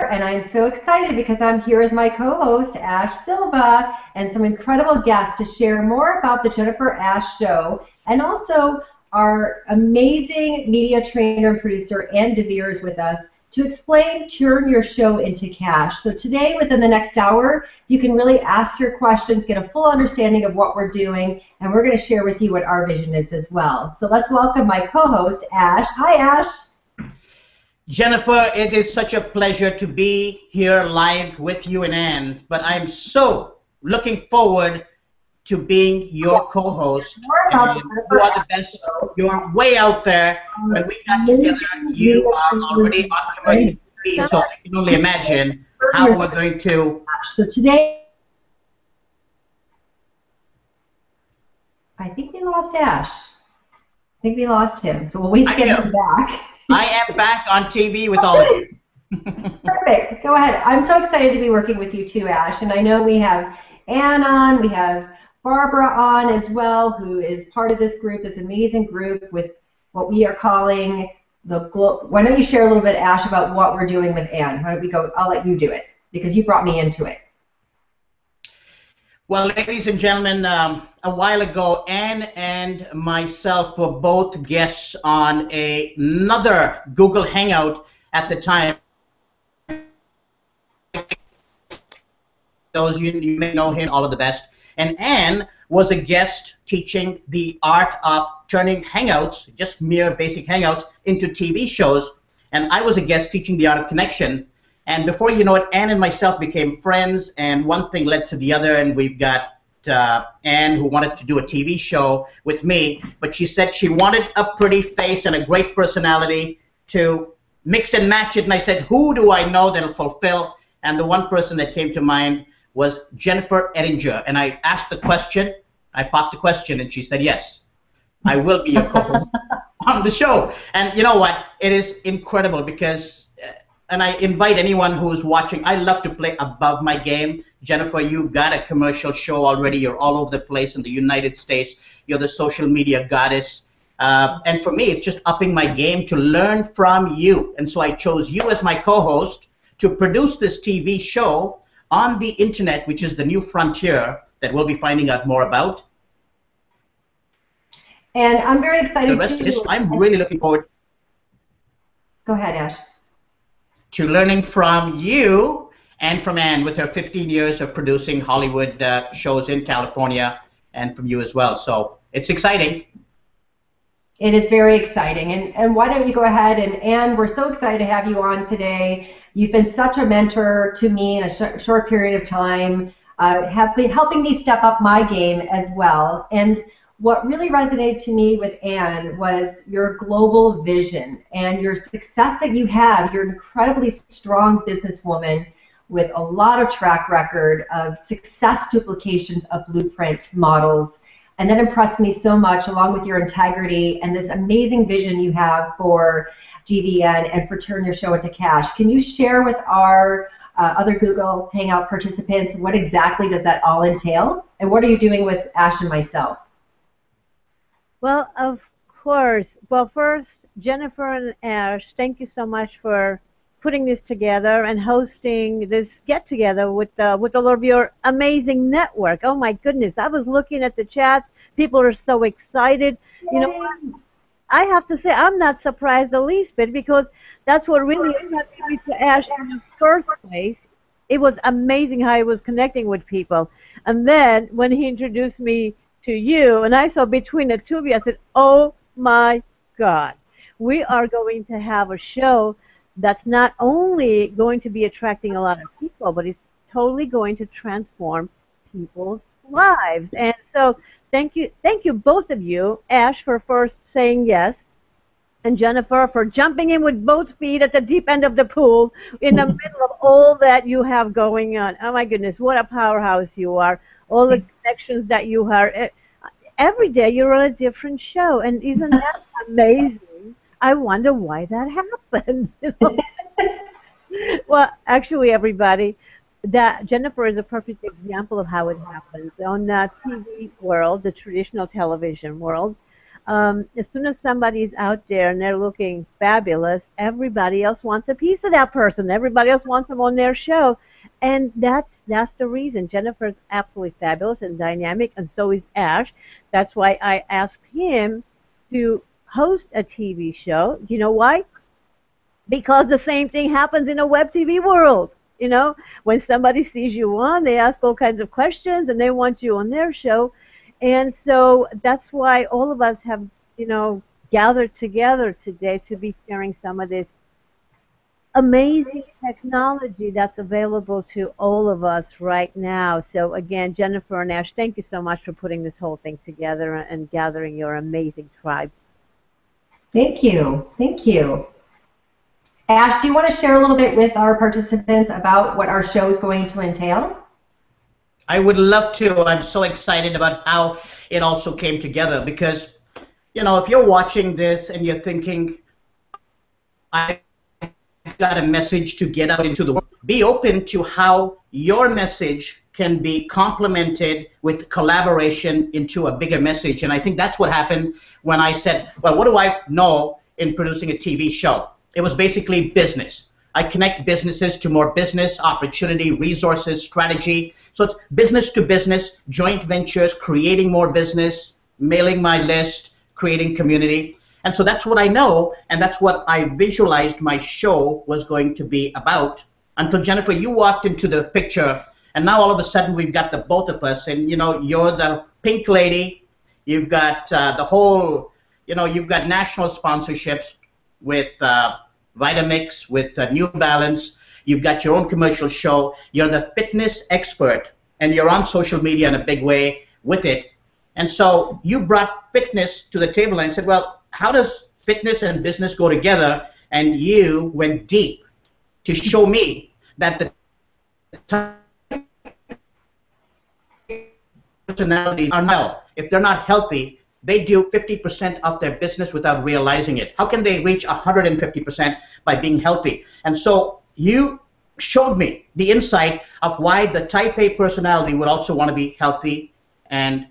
and I'm so excited because I'm here with my co-host, Ash Silva, and some incredible guests to share more about the Jennifer Ash Show, and also our amazing media trainer and producer, Ann DeVere, is with us to explain Turn Your Show into Cash. So today, within the next hour, you can really ask your questions, get a full understanding of what we're doing, and we're going to share with you what our vision is as well. So let's welcome my co-host, Ash. Hi, Ash. Jennifer, it is such a pleasure to be here live with you and Ann, but I'm so looking forward to being your co-host. And you are the best. You're way out there. When we got together, you are already on commercial TV, so I can only imagine how we're going to. So today, I think we lost Ash. I think we lost him, so we'll wait to get him back. I am back on TV with all of you. Perfect. Go ahead. I'm so excited to be working with you too, Ash. And I know we have Ann on, we have Barbara on as well, who is part of this group, this amazing group with what we are calling the Why don't you share a little bit, Ash, about what we're doing with Ann? Why don't we go? I'll let you do it because you brought me into it. Well, ladies and gentlemen, a while ago, Ann and myself were both guests on another Google Hangout at the time. Those you may know him, all of the best. And Ann was a guest teaching the art of turning Hangouts, just mere basic Hangouts, into TV shows. And I was a guest teaching the art of connection. And before you know it, Ann and myself became friends, and one thing led to the other, and we've got Ann, who wanted to do a TV show with me, but she said she wanted a pretty face and a great personality to mix and match it, and I said, who do I know that'll fulfill? And the one person that came to mind was Jennifer Ettinger, and I asked the question, I popped the question, and she said, yes, I will be your co-host on the show. And you know what? It is incredible because and I invite anyone who's watching, I love to play above my game. Jennifer, you've got a commercial show already. You're all over the place in the United States. You're the social media goddess. And for me, it's just upping my game to learn from you. And so I chose you as my co-host to produce this TV show on the internet, which is the new frontier that we'll be finding out more about. And I'm very excited the rest of this, I'm really looking forward. Go ahead, Ash. To learning from you and from Ann with her 15 years of producing Hollywood shows in California, and from you as well. So it's exciting. It is very exciting. And why don't you go ahead, and Ann, we're so excited to have you on today. You've been such a mentor to me in a short period of time, helping me step up my game as well. And what really resonated to me with Ann was your global vision and your success that you have. You're an incredibly strong businesswoman with a lot of track record of success duplications of blueprint models. And that impressed me so much, along with your integrity and this amazing vision you have for GVN and for Turn Your Show into Cash. Can you share with our other Google Hangout participants what exactly does that all entail? And what are you doing with Ash and myself? Well, of course. Well, first, Jennifer and Ash, thank you so much for putting this together and hosting this get-together with all of your amazing network. Oh, my goodness. I was looking at the chat. People are so excited. Yay. You know what? I have to say I'm not surprised the least bit because that's what really attracted me to Ash in the first place. It was amazing how he was connecting with people. And then when he introduced me to you, and I saw between the two of you, I said, oh my God, we are going to have a show that's not only going to be attracting a lot of people, but it's totally going to transform people's lives. And so thank you both of you, Ash for first saying yes, and Jennifer for jumping in with both feet at the deep end of the pool in the middle of all that you have going on. Oh my goodness, what a powerhouse you are. All the connections that you have. Every day you're on a different show, and isn't that amazing? I wonder why that happens. Well, actually, everybody, that Jennifer is a perfect example of how it happens on the TV world, the traditional television world. As soon as somebody's out there and they're looking fabulous, everybody else wants a piece of that person. Everybody else wants them on their show. And that's the reason. Jennifer's absolutely fabulous and dynamic, and so is Ash. That's why I asked him to host a TV show. Do you know why? Because the same thing happens in a web TV world. You know, when somebody sees you on, they ask all kinds of questions and they want you on their show. And so that's why all of us have, gathered together today to be sharing some of this amazing technology that's available to all of us right now. So again, Jennifer and Ash, thank you so much for putting this whole thing together and gathering your amazing tribe. Thank you. Thank you. Ash, do you want to share a little bit with our participants about what our show is going to entail? I would love to. I'm so excited about how it also came together because, if you're watching this and you're thinking, I got a message to get out into the world, be open to how your message can be complemented with collaboration into a bigger message. And I think that's what happened when I said, well, what do I know in producing a TV show? It was basically business. I connect businesses to more business, opportunity, resources, strategy. So it's business to business, joint ventures, creating more business, mailing my list, creating community. And so that's what I know, and that's what I visualized my show was going to be about until, Jennifer, you walked into the picture, and now all of a sudden we've got the both of us, and, you're the pink lady. You've got the whole, you've got national sponsorships with Vitamix, with New Balance. You've got your own commercial show. You're the fitness expert, and you're on social media in a big way with it. And so you brought fitness to the table, and I said, well, how does fitness and business go together? And you went deep to show me that the personalities are not, if they're not healthy, they do 50% of their business without realizing it. How can they reach 150% by being healthy? And so you showed me the insight of why the type A personality would also want to be healthy and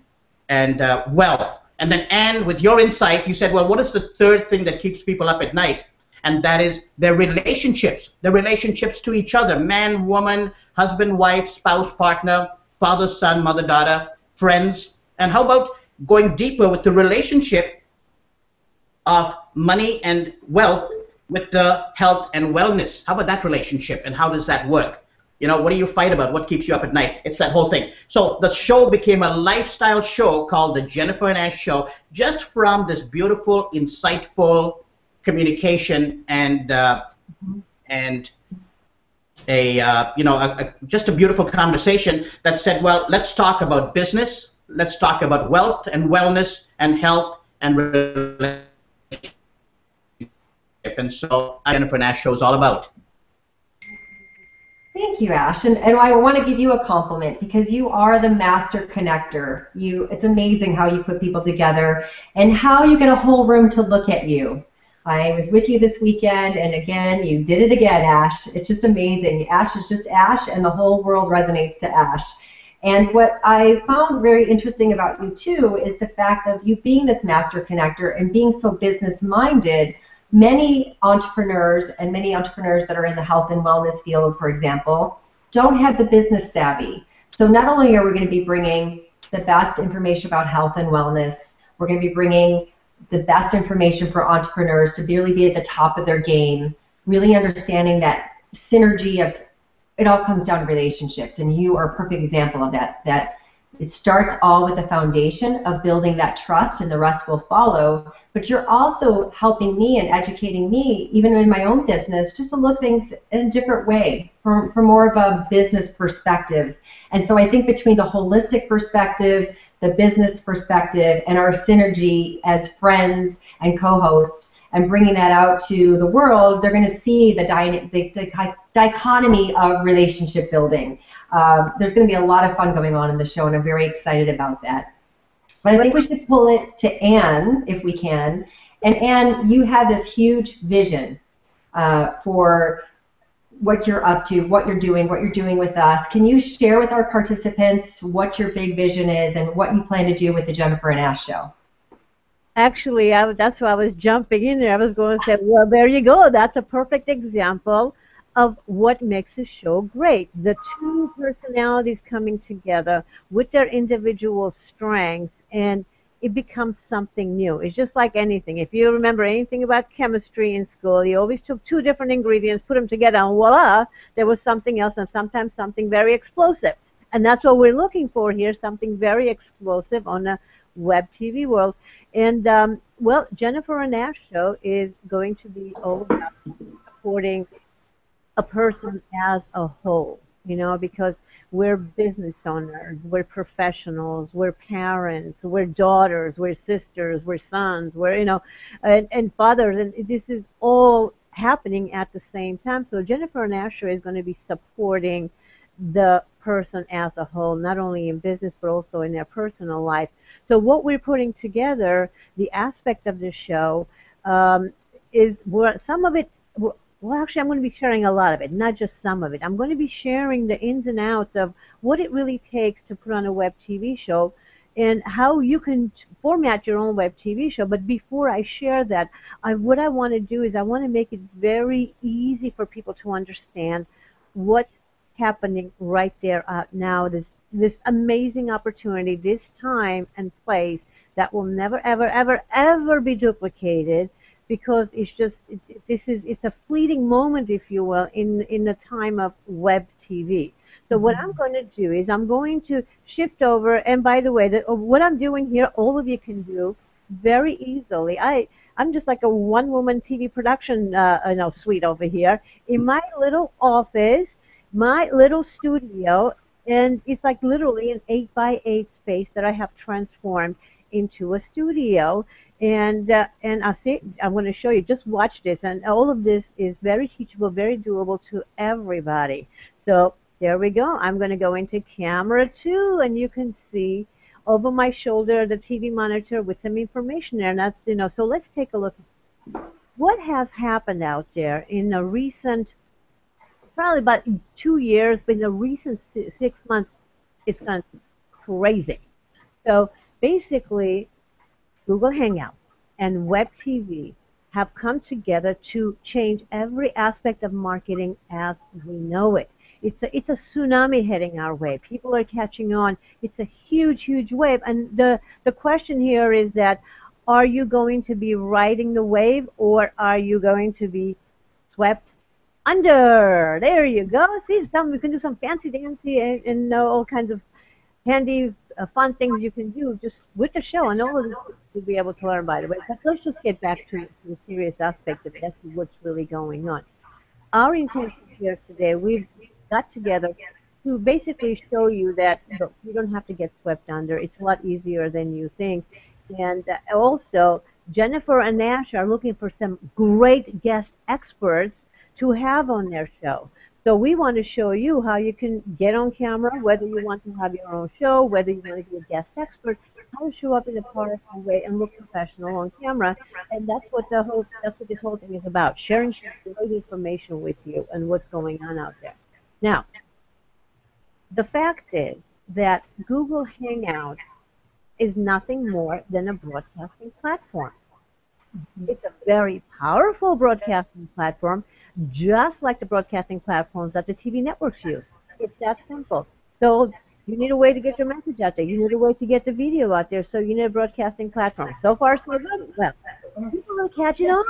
well. And then, Anne, with your insight, you said, well, what is the third thing that keeps people up at night? And that is their relationships to each other, man, woman, husband, wife, spouse, partner, father, son, mother, daughter, friends. And how about going deeper with the relationship of money and wealth with the health and wellness? How about that relationship, and how does that work? What do you fight about? What keeps you up at night? It's that whole thing. So the show became a lifestyle show called the Jennifer and Ash Show, just from this beautiful, insightful communication and just a beautiful conversation that said, well, let's talk about business, let's talk about wealth and wellness and health and relationship. And so Jennifer and Ash Show is all about. Thank you, Ash. And I want to give you a compliment because you are the master connector. It's amazing how you put people together and how you get a whole room to look at you. I was with you this weekend, and again, you did it again, Ash. It's just amazing. Ash is just Ash, and the whole world resonates to Ash. And what I found very interesting about you, too, is the fact of you being this master connector and being so business-minded. Many entrepreneurs that are in the health and wellness field, for example, don't have the business savvy. So not only are we going to be bringing the best information about health and wellness, we're going to be bringing the best information for entrepreneurs to really be at the top of their game, really understanding that synergy of it all comes down to relationships, and you are a perfect example of that. That it starts all with the foundation of building that trust, and the rest will follow. But you're also helping me and educating me, even in my own business, just to look things in a different way, from more of a business perspective. And so I think between the holistic perspective, the business perspective, and our synergy as friends and co-hosts, and bringing that out to the world, they're going to see the dichotomy of relationship building. There's going to be a lot of fun going on in the show, and I'm very excited about that. But I think we should pull it to Anne, if we can. And Anne, you have this huge vision for what you're up to, what you're doing with us. Can you share with our participants what your big vision is and what you plan to do with the Jennifer and Ash Show? Actually, that's why I was jumping in there. I was going to say, well, there you go. That's a perfect example of what makes a show great. The two personalities coming together with their individual strengths, and it becomes something new. It's just like anything. If you remember anything about chemistry in school, you always took two different ingredients, put them together, and voila, there was something else, and sometimes something very explosive. And that's what we're looking for here, something very explosive on a web TV world. And well, Jennifer and Ash show is going to be all about supporting a person as a whole, because we're business owners, we're professionals, we're parents, we're daughters, we're sisters, we're sons, and fathers, and this is all happening at the same time. So Jennifer and Asher is going to be supporting the person as a whole, not only in business but also in their personal life. So what we're putting together, the aspect of the show, um, is some of it. Well, actually, I'm going to be sharing a lot of it, not just some of it. I'm going to be sharing the ins and outs of what it really takes to put on a web TV show and how you can format your own web TV show. But before I share that, what I want to do is I want to make it very easy for people to understand what's happening right there out now. This amazing opportunity, this time and place that will never, ever, ever, ever be duplicated because it's a fleeting moment, if you will, in the time of web TV. So what I'm going to do is I'm going to shift over, and by the way, what I'm doing here, all of you can do very easily. I'm just like a one-woman TV production suite over here in my little office, my little studio, and it's like literally an 8 by 8 space that I have transformed into a studio. And I'm going to show you. Just watch this, and all of this is very teachable, very doable to everybody. So there we go. I'm going to go into camera 2, and you can see over my shoulder the TV monitor with some information there. And that's. So let's take a look. What has happened out there in a recent, probably about 2 years, but in the recent 6 months, it's gone crazy. So basically, Google Hangouts and Web TV have come together to change every aspect of marketing as we know it. It's a tsunami heading our way. People are catching on. It's a huge, huge wave. And the question here is that, are you going to be riding the wave or are you going to be swept under? There you go. See, we can do some fancy dancy and all kinds of handy, fun things you can do just with the show, and all of this you'll be able to learn, by the way. But let's just get back to the serious aspect of that's what's really going on. Our intention here today, we've got together to basically show you that look, you don't have to get swept under. It's a lot easier than you think. And also, Jennifer and Nash are looking for some great guest experts to have on their show. So we want to show you how you can get on camera, whether you want to have your own show, whether you want to be a guest expert, how to show up in a powerful way and look professional on camera. And that's what this whole thing is about, sharing great information with you and what's going on out there. Now, the fact is that Google Hangouts is nothing more than a broadcasting platform. It's a very powerful broadcasting platform, just like the broadcasting platforms that the TV networks use. It's that simple. So you need a way to get your message out there. You need a way to get the video out there. So you need a broadcasting platform. So far, so good. Well, people are catching on.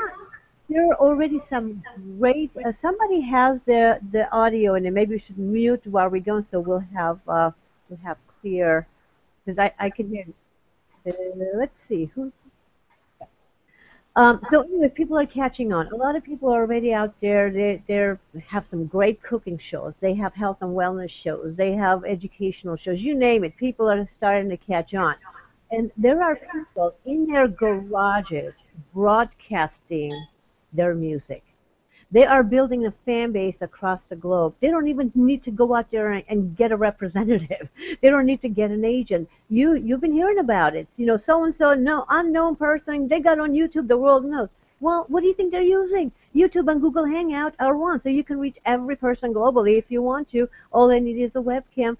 There are already some great. Somebody has the audio, and then maybe we should mute while we're going, so we'll have clear. Because I can hear. Let's see who's. So anyway, people are catching on. A lot of people are already out there. They have some great cooking shows. They have health and wellness shows. They have educational shows. You name it. People are starting to catch on. And there are people in their garages broadcasting their music. They are building a fan base across the globe. They don't even need to go out there and get a representative. They don't need to get an agent. You've been hearing about it. So and so, no unknown person. They got on YouTube. The world knows. Well, what do you think they're using? YouTube and Google Hangout are one, so you can reach every person globally if you want to. All they need is a webcam,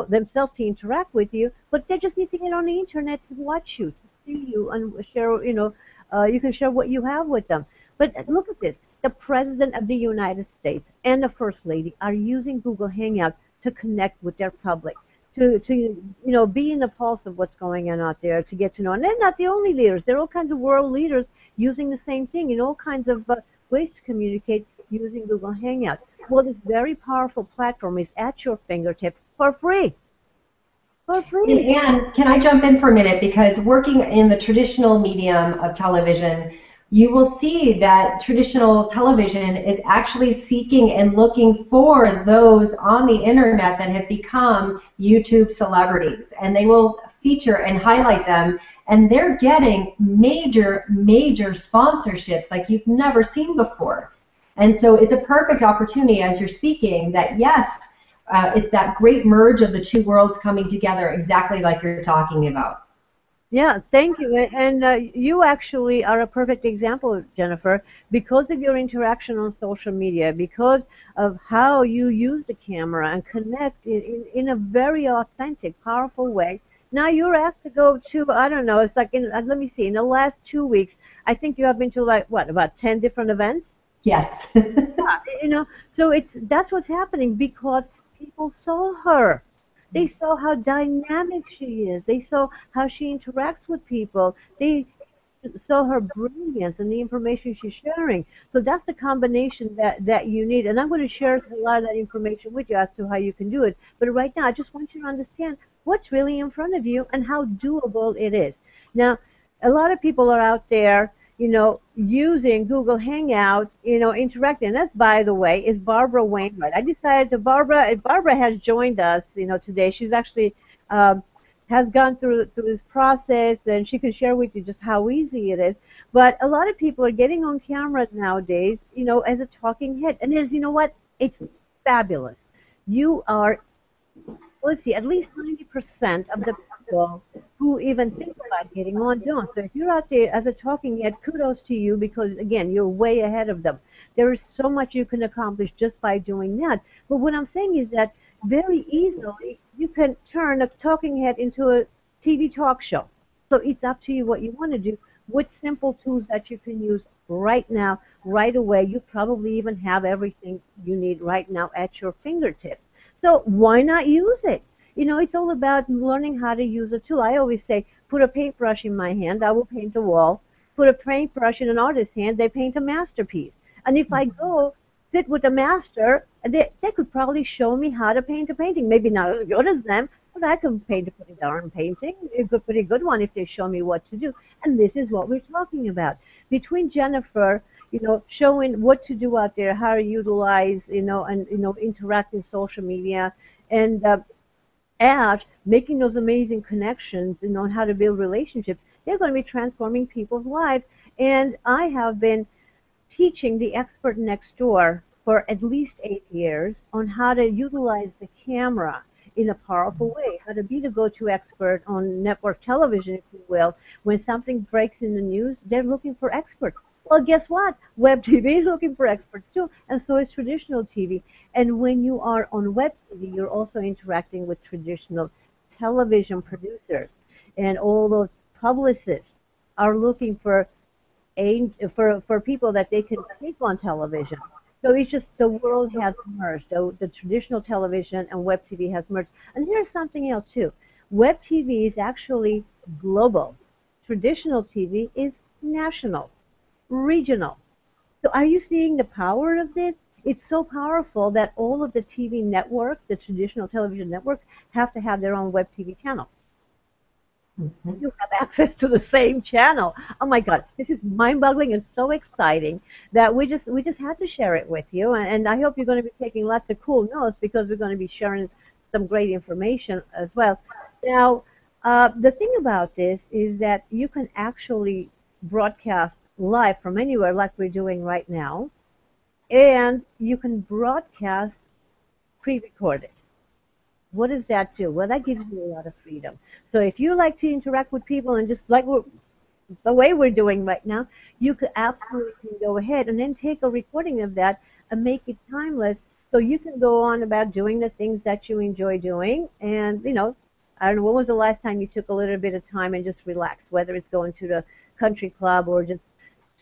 themselves to interact with you. But they just need to get on the internet to watch you, see you and share, you can share what you have with them. But look at this. The President of the United States and the First Lady are using Google Hangouts to connect with their public, to be in the pulse of what's going on out there, to get to know. And they're not the only leaders. There are all kinds of world leaders using the same thing in all kinds of ways to communicate using Google Hangouts. Well, this very powerful platform is at your fingertips for free. For And free. Anne, can I jump in for a minute? Because working in the traditional medium of television, you will see that traditional television is actually seeking and looking for those on the internet that have become YouTube celebrities. And they will feature and highlight them. And they're getting major, major sponsorships like you've never seen before. And so it's a perfect opportunity as you're speaking that, yes, it's that great merge of the two worlds coming together exactly like you're talking about. Yeah, thank you. And you actually are a perfect example, Jennifer, because of your interaction on social media, because of how you use the camera and connect in a very authentic, powerful way. Now you're asked to go to, I don't know, it's like, let me see, in the last 2 weeks, I think you have been to like, what, about 10 different events? Yes. So that's what's happening because people saw her. They saw how dynamic she is. They saw how she interacts with people. They saw her brilliance and the information she's sharing. So that's the combination that you need. And I'm going to share a lot of that information with you as to how you can do it. But right now, I just want you to understand what's really in front of you and how doable it is. Now, a lot of people are out there, using Google Hangouts, interacting. And that, by the way, is Barbara Wainwright. I decided to, Barbara has joined us, today. She's actually has gone through this process, and she can share with you just how easy it is. But a lot of people are getting on camera nowadays, as a talking head. And you know what? It's fabulous. You are, let's see, at least 90% of the people who even think about getting on don't. So if you're out there as a talking head, kudos to you because, again, you're way ahead of them. There is so much you can accomplish just by doing that. But what I'm saying is that very easily you can turn a talking head into a TV talk show. So it's up to you what you want to do with simple tools that you can use right now, right away. You probably even have everything you need right now at your fingertips. So why not use it? It's all about learning how to use a tool. I always say, put a paintbrush in my hand, I will paint a wall. Put a paintbrush in an artist's hand, they paint a masterpiece. And if I go sit with a master, they could probably show me how to paint a painting. Maybe not as good as them, but I can paint a pretty darn painting, a pretty good one if they show me what to do. And this is what we're talking about. Between Jennifer, showing what to do out there, how to utilize, and interact in social media, and Ash making those amazing connections, on how to build relationships, they're going to be transforming people's lives. And I have been teaching the expert next door for at least 8 years on how to utilize the camera in a powerful way, how to be the go-to expert on network television, if you will. When something breaks in the news, they're looking for experts. Well, guess what? WebTV is looking for experts too, and so is traditional TV. And when you are on WebTV, you're also interacting with traditional television producers, and all those publicists are looking for people that they can take on television. So it's just the world has merged. The traditional television and web TV has merged. And here's something else too. Web TV is actually global. Traditional TV is national, regional. So are you seeing the power of this? It's so powerful that all of the TV networks, the traditional television networks, have to have their own web TV channel. Mhm. You have access to the same channel. Oh my God, this is mind-boggling and so exciting that we just had to share it with you. And I hope you're going to be taking lots of cool notes because we're going to be sharing some great information as well. Now, the thing about this is that you can actually broadcast live from anywhere like we're doing right now, and you can broadcast pre-recorded. What does that do? Well, that gives you a lot of freedom. So if you like to interact with people and just like the way we're doing right now, you could absolutely go ahead and then take a recording of that and make it timeless so you can go on about doing the things that you enjoy doing and, I don't know, when was the last time you took a little bit of time and just relaxed, whether it's going to the country club or just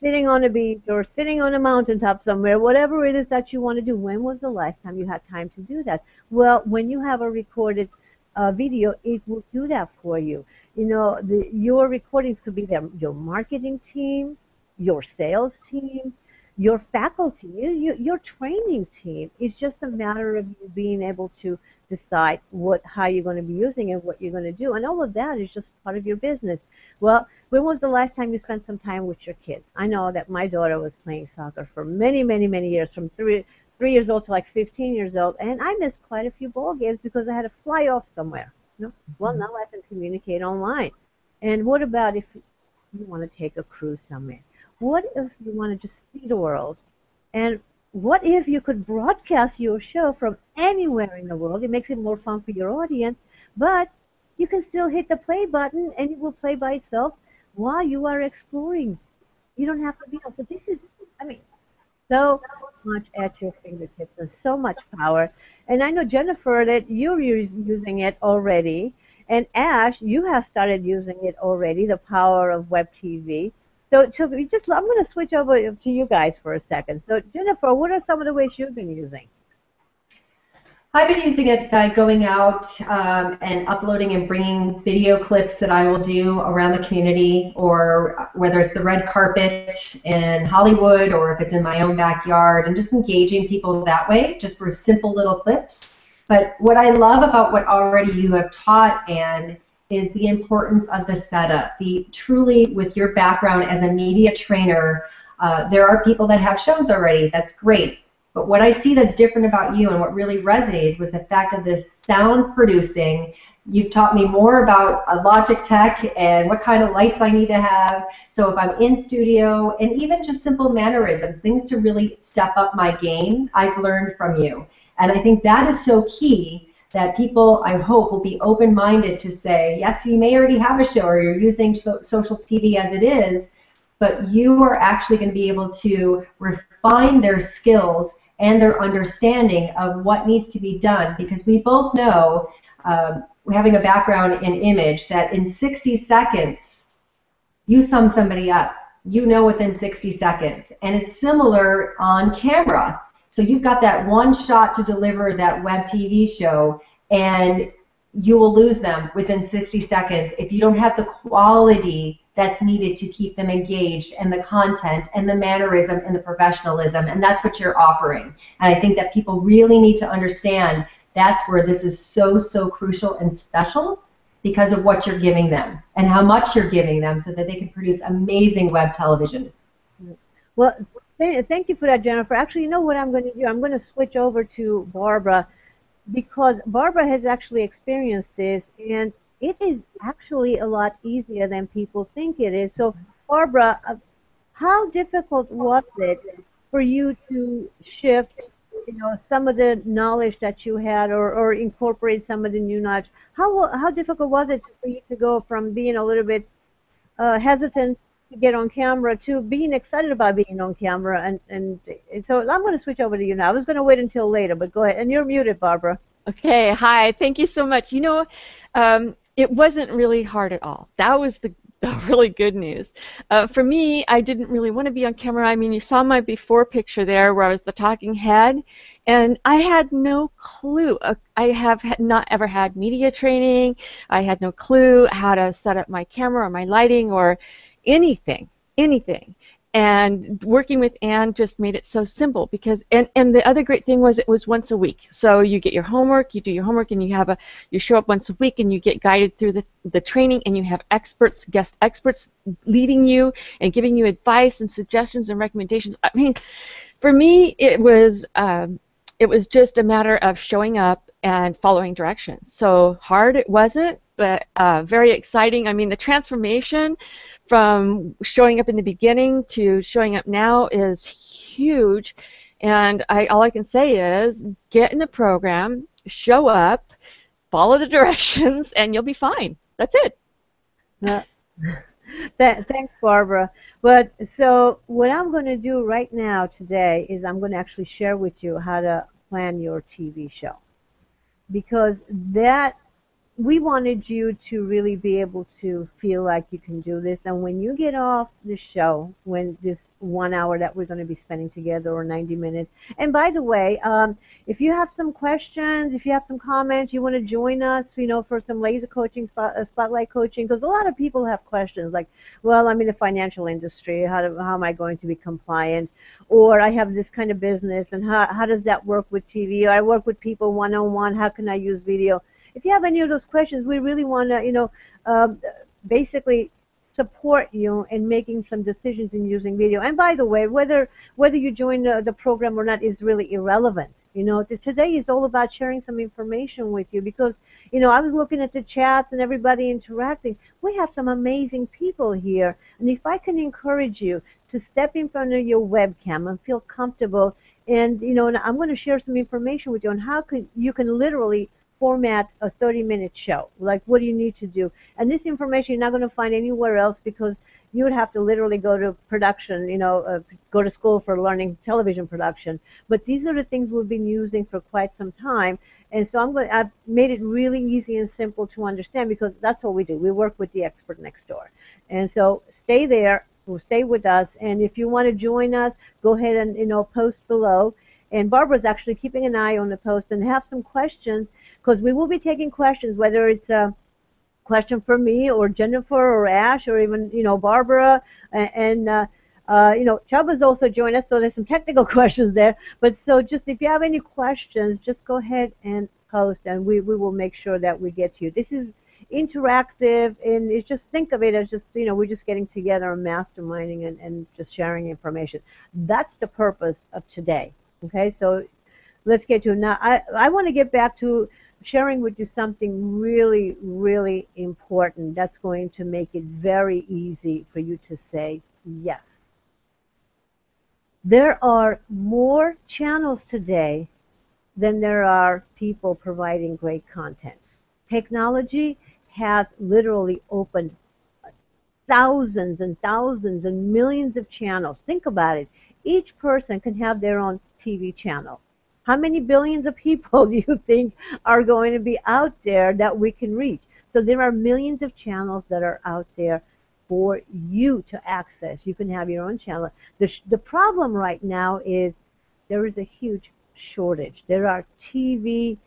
sitting on a beach or sitting on a mountaintop somewhere, whatever it is that you want to do. When was the last time you had time to do that? Well, when you have a recorded video, it will do that for you. You know, your recordings could be your marketing team, your sales team, your faculty, your training team. It's just a matter of you being able to decide how you're going to be using it, what you're going to do, and all of that is just part of your business. Well, when was the last time you spent some time with your kids? I know that my daughter was playing soccer for many, many, many years, from 3 years old to like 15 years old, and I missed quite a few ball games because I had to fly off somewhere. Well, now I can communicate online. And what about if you want to take a cruise somewhere? What if you want to just see the world? And what if you could broadcast your show from anywhere in the world? It makes it more fun for your audience, but you can still hit the play button and it will play by itself while you are exploring. You don't have to be able. So this is, I mean, so much at your fingertips and so much power. And I know, Jennifer, that you're using it already. And Ash, you have started using it already, the power of WebTV. So we just, I'm going to switch over to you guys for a second. So Jennifer, what are some of the ways you've been using? I've been using it by going out and uploading and bringing video clips that I will do around the community, or whether it's the red carpet in Hollywood or if it's in my own backyard, and just engaging people that way, just for simple little clips. But what I love about what already you have taught, Anne, is the importance of the setup. Truly, with your background as a media trainer, there are people that have shows already. That's great. But what I see that's different about you and what really resonated was the fact of this sound producing. You've taught me more about Logic Tech and what kind of lights I need to have. So if I'm in studio, and even just simple mannerisms, things to really step up my game, I've learned from you. And I think that is so key, that people, I hope, will be open-minded to say, yes, you may already have a show or you're using social TV as it is, but you are actually going to be able to refine their skills and their understanding of what needs to be done, because we both know, having a background in image, that in 60 seconds, you sum somebody up, you know, within 60 seconds. And it's similar on camera. So you've got that one shot to deliver that web TV show, and you will lose them within 60 seconds if you don't have the quality that's needed to keep them engaged, and the content and the mannerism and the professionalism, and that's what you're offering. And I think that people really need to understand that's where this is so, so crucial and special, because of what you're giving them and how much you're giving them, so that they can produce amazing web television. Well, thank you for that, Jennifer. Actually, you know what I'm going to do? I'm going to switch over to Barbara, because Barbara has actually experienced this, and it is actually a lot easier than people think it is. So, Barbara, how difficult was it for you to shift, some of the knowledge that you had, or incorporate some of the new knowledge? How difficult was it for you to go from being a little bit hesitant to get on camera to being excited about being on camera? And so I'm going to switch over to you now. I was going to wait until later, but go ahead. And you're muted, Barbara. Okay, hi. Thank you so much. It wasn't really hard at all. That was the really good news. For me, I didn't really want to be on camera. I mean, you saw my before picture there where I was the talking head, and I had no clue. I have not ever had media training. I had no clue how to set up my camera or my lighting or anything. And working with Anne just made it so simple, because and the other great thing was it was once a week. So you get your homework, you do your homework, and you show up once a week, and you get guided through the training, and you have guest experts leading you and giving you advice and suggestions and recommendations. I mean, for me, it was just a matter of showing up and following directions. So hard it wasn't, but very exciting. I mean, the transformation from showing up in the beginning to showing up now is huge, and all I can say is get in the program, show up, follow the directions, and you'll be fine. That's it. Thanks, Barbara. But so what I'm going to do right now today is I'm going to actually share with you how to plan your TV show, because that we wanted you to really be able to feel like you can do this. And when you get off the show, when this 1 hour that we're going to be spending together, or 90 minutes, and by the way, if you have some questions, if you have some comments, you want to join us, for some laser coaching, spotlight coaching, because a lot of people have questions like, well, I'm in the financial industry. How am I going to be compliant? Or I have this kind of business, and how does that work with TV? Or I work with people one-on-one. How can I use video? If you have any of those questions, we really want to, basically support you in making some decisions in using video. And by the way, whether you join the program or not is really irrelevant. Today is all about sharing some information with you, because, I was looking at the chats and everybody interacting. We have some amazing people here. And if I can encourage you to step in front of your webcam and feel comfortable, and, and I'm going to share some information with you on how you can literally format a 30-minute show. Like, what do you need to do? And this information you're not going to find anywhere else, because you would have to literally go to production, go to school for learning television production. But these are the things we've been using for quite some time. And so I've made it really easy and simple to understand, because that's what we do. We work with the expert next door. And so stay there. Stay with us. And if you want to join us, go ahead and, post below. And Barbara's actually keeping an eye on the post, and have some questions, because we will be taking questions, whether it's a question for me or Jennifer or Ash or even, Barbara. And Chubb has also joined us, so there's some technical questions there. But so just if you have any questions, just go ahead and post, and we will make sure that we get to you. This is interactive, and it's just, think of it as just, we're just getting together and masterminding and just sharing information. That's the purpose of today. Okay, so let's get to it. Now, I want to get back to sharing with you something really, really important that's going to make it very easy for you to say yes. There are more channels today than there are people providing great content. Technology has literally opened thousands and thousands and millions of channels. Think about it. Each person can have their own TV channel. How many billions of people do you think are going to be out there that we can reach? So there are millions of channels that are out there for you to access. You can have your own channel. The problem right now is there is a huge shortage. There are TV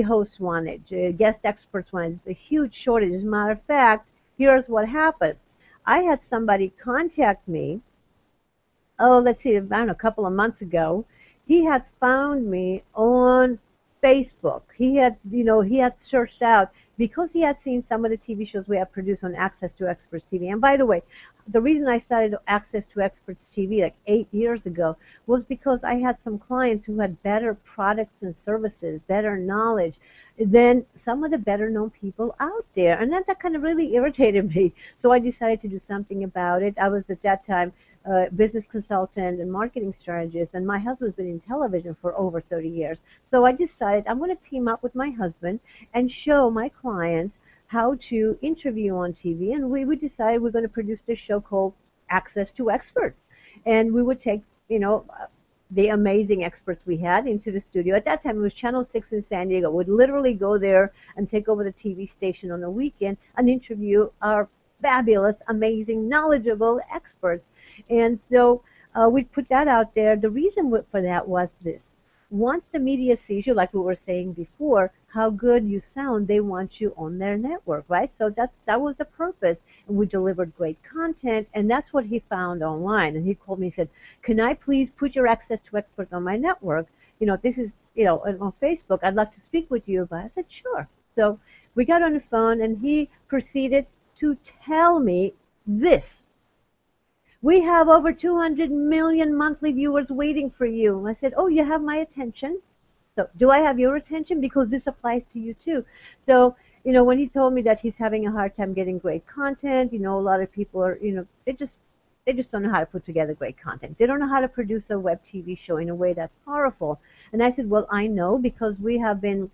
hosts wanted, guest experts wanted. It's a huge shortage. As a matter of fact, here's what happened. I had somebody contact me, let's see, about a couple of months ago. He had found me on Facebook. He had searched out, because he had seen some of the TV shows we have produced on Access to Experts TV. And by the way, the reason I started Access to Experts TV like 8 years ago was because I had some clients who had better products and services, better knowledge than some of the better known people out there. And that kind of really irritated me. So I decided to do something about it. I was at that time business consultant and marketing strategist, and my husband's been in television for over 30 years. So I decided I'm going to team up with my husband and show my clients how to interview on TV, and we would decide we're going to produce this show called Access to Experts. And we would take, the amazing experts we had into the studio. At that time, it was Channel 6 in San Diego. We'd literally go there and take over the TV station on the weekend and interview our fabulous, amazing, knowledgeable experts. And so we put that out there. The reason for that was this. Once the media sees you, like we were saying before, how good you sound, they want you on their network, right? So that was the purpose. And we delivered great content, and that's what he found online. And he called me and said, can I please put your Access to Experts on my network? This is, on Facebook. I'd love to speak with you about it. I said, sure. So we got on the phone, and he proceeded to tell me this. We have over 200 million monthly viewers waiting for you. I said, oh, you have my attention. So do I have your attention? Because this applies to you too. So, when he told me that he's having a hard time getting great content, a lot of people are, they just don't know how to put together great content. They don't know how to produce a web TV show in a way that's powerful. And I said, well, I know, because we have been,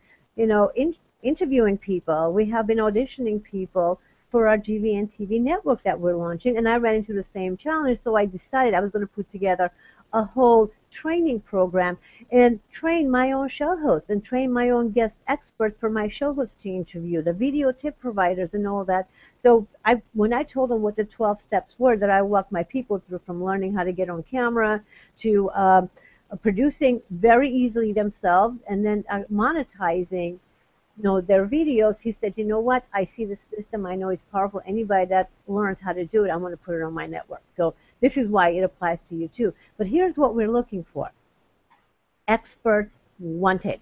interviewing people. We have been auditioning people for our GVN TV network that we're launching, and I ran into the same challenge, so I decided I was going to put together a whole training program and train my own show hosts and train my own guest experts for my show hosts to interview, the video tip providers and all that. So when I told them what the 12 steps were that I walked my people through, from learning how to get on camera to producing very easily themselves and then monetizing their videos, he said, you know what, I see the system, I know it's powerful. Anybody that learns how to do it, I'm going to put it on my network. So this is why it applies to you too. But here's what we're looking for. Experts wanted.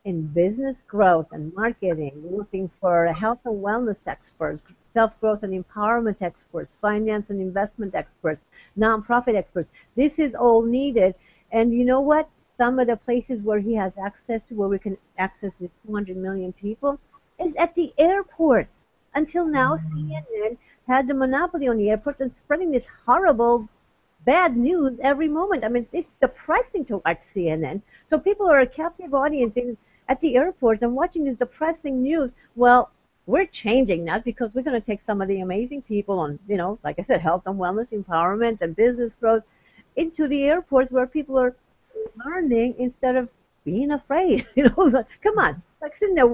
In business growth and marketing, we're looking for health and wellness experts, self-growth and empowerment experts, finance and investment experts, nonprofit experts. This is all needed. And you know what? Some of the places where he has access to, where we can access the 200 million people, is at the airport. Until now, CNN had the monopoly on the airport and spreading this horrible, bad news every moment. I mean, it's depressing to watch CNN. So people are a captive audience at the airport and watching this depressing news. Well, we're changing that because we're going to take some of the amazing people on, like I said, health and wellness, empowerment, and business growth into the airports where people are learning instead of being afraid. Come on, like sitting there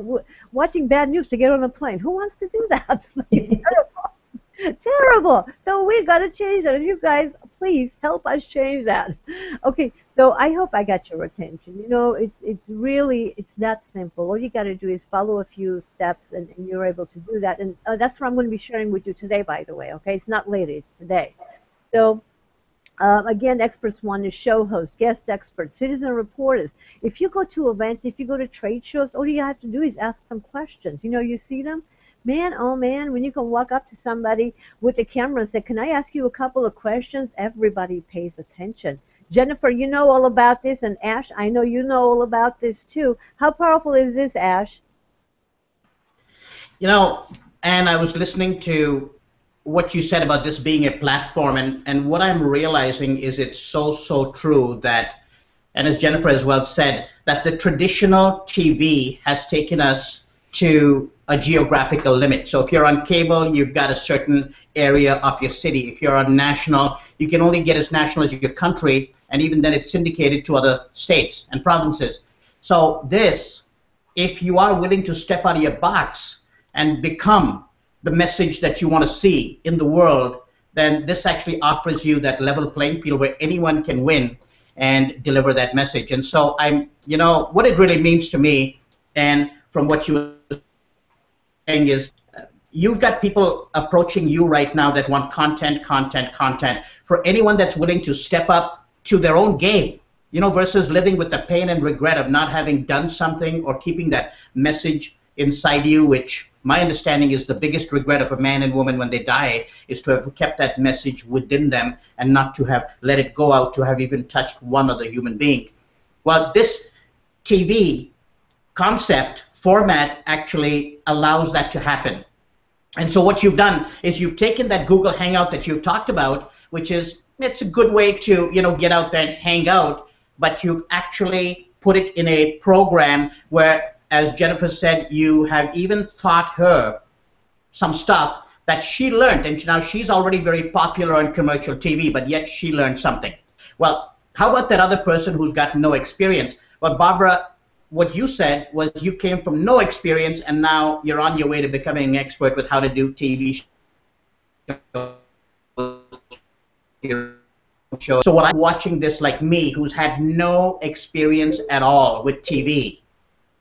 watching bad news to get on a plane. Who wants to do that? It's terrible. Terrible. So we've got to change that. And you guys, please help us change that. Okay, so I hope I got your attention. It's that simple. All you got to do is follow a few steps, and you're able to do that. And that's what I'm going to be sharing with you today, by the way. Okay, it's not later, it's today. So again, experts want to show hosts, guest experts, citizen reporters. If you go to events, if you go to trade shows, all you have to do is ask some questions. You see them? Man, oh man, when you can walk up to somebody with a camera and say, can I ask you a couple of questions? Everybody pays attention. Jennifer, you know all about this, and Ash, I know you know all about this too. How powerful is this, Ash? And I was listening to what you said about this being a platform, and what I'm realizing is it's so true that, and as Jennifer as well said, that the traditional TV has taken us to a geographical limit. So if you're on cable, you've got a certain area of your city. If you're on national, you can only get as national as your country, and even then it's syndicated to other states and provinces. So this, if you are willing to step out of your box and become the message that you want to see in the world, then this actually offers you that level playing field where anyone can win and deliver that message. And so what it really means to me, and from what you were saying, is you've got people approaching you right now that want content. For anyone that's willing to step up to their own game, versus living with the pain and regret of not having done something or keeping that message inside you, which my understanding is the biggest regret of a man and woman when they die is to have kept that message within them and not to have let it go out, to have even touched one other human being. Well, this TV concept format actually allows that to happen. And so what you've done is you've taken that Google Hangout that you've talked about, which is, it's a good way to, get out there and hang out, but you've actually put it in a program where, as Jennifer said, you have even taught her some stuff that she learned, and now she's already very popular on commercial TV, but yet she learned something. Well, how about that other person who's got no experience? Well, Barbara, what you said was you came from no experience, and now you're on your way to becoming an expert with how to do TV shows. So what I'm watching this, like me, who's had no experience at all with TV,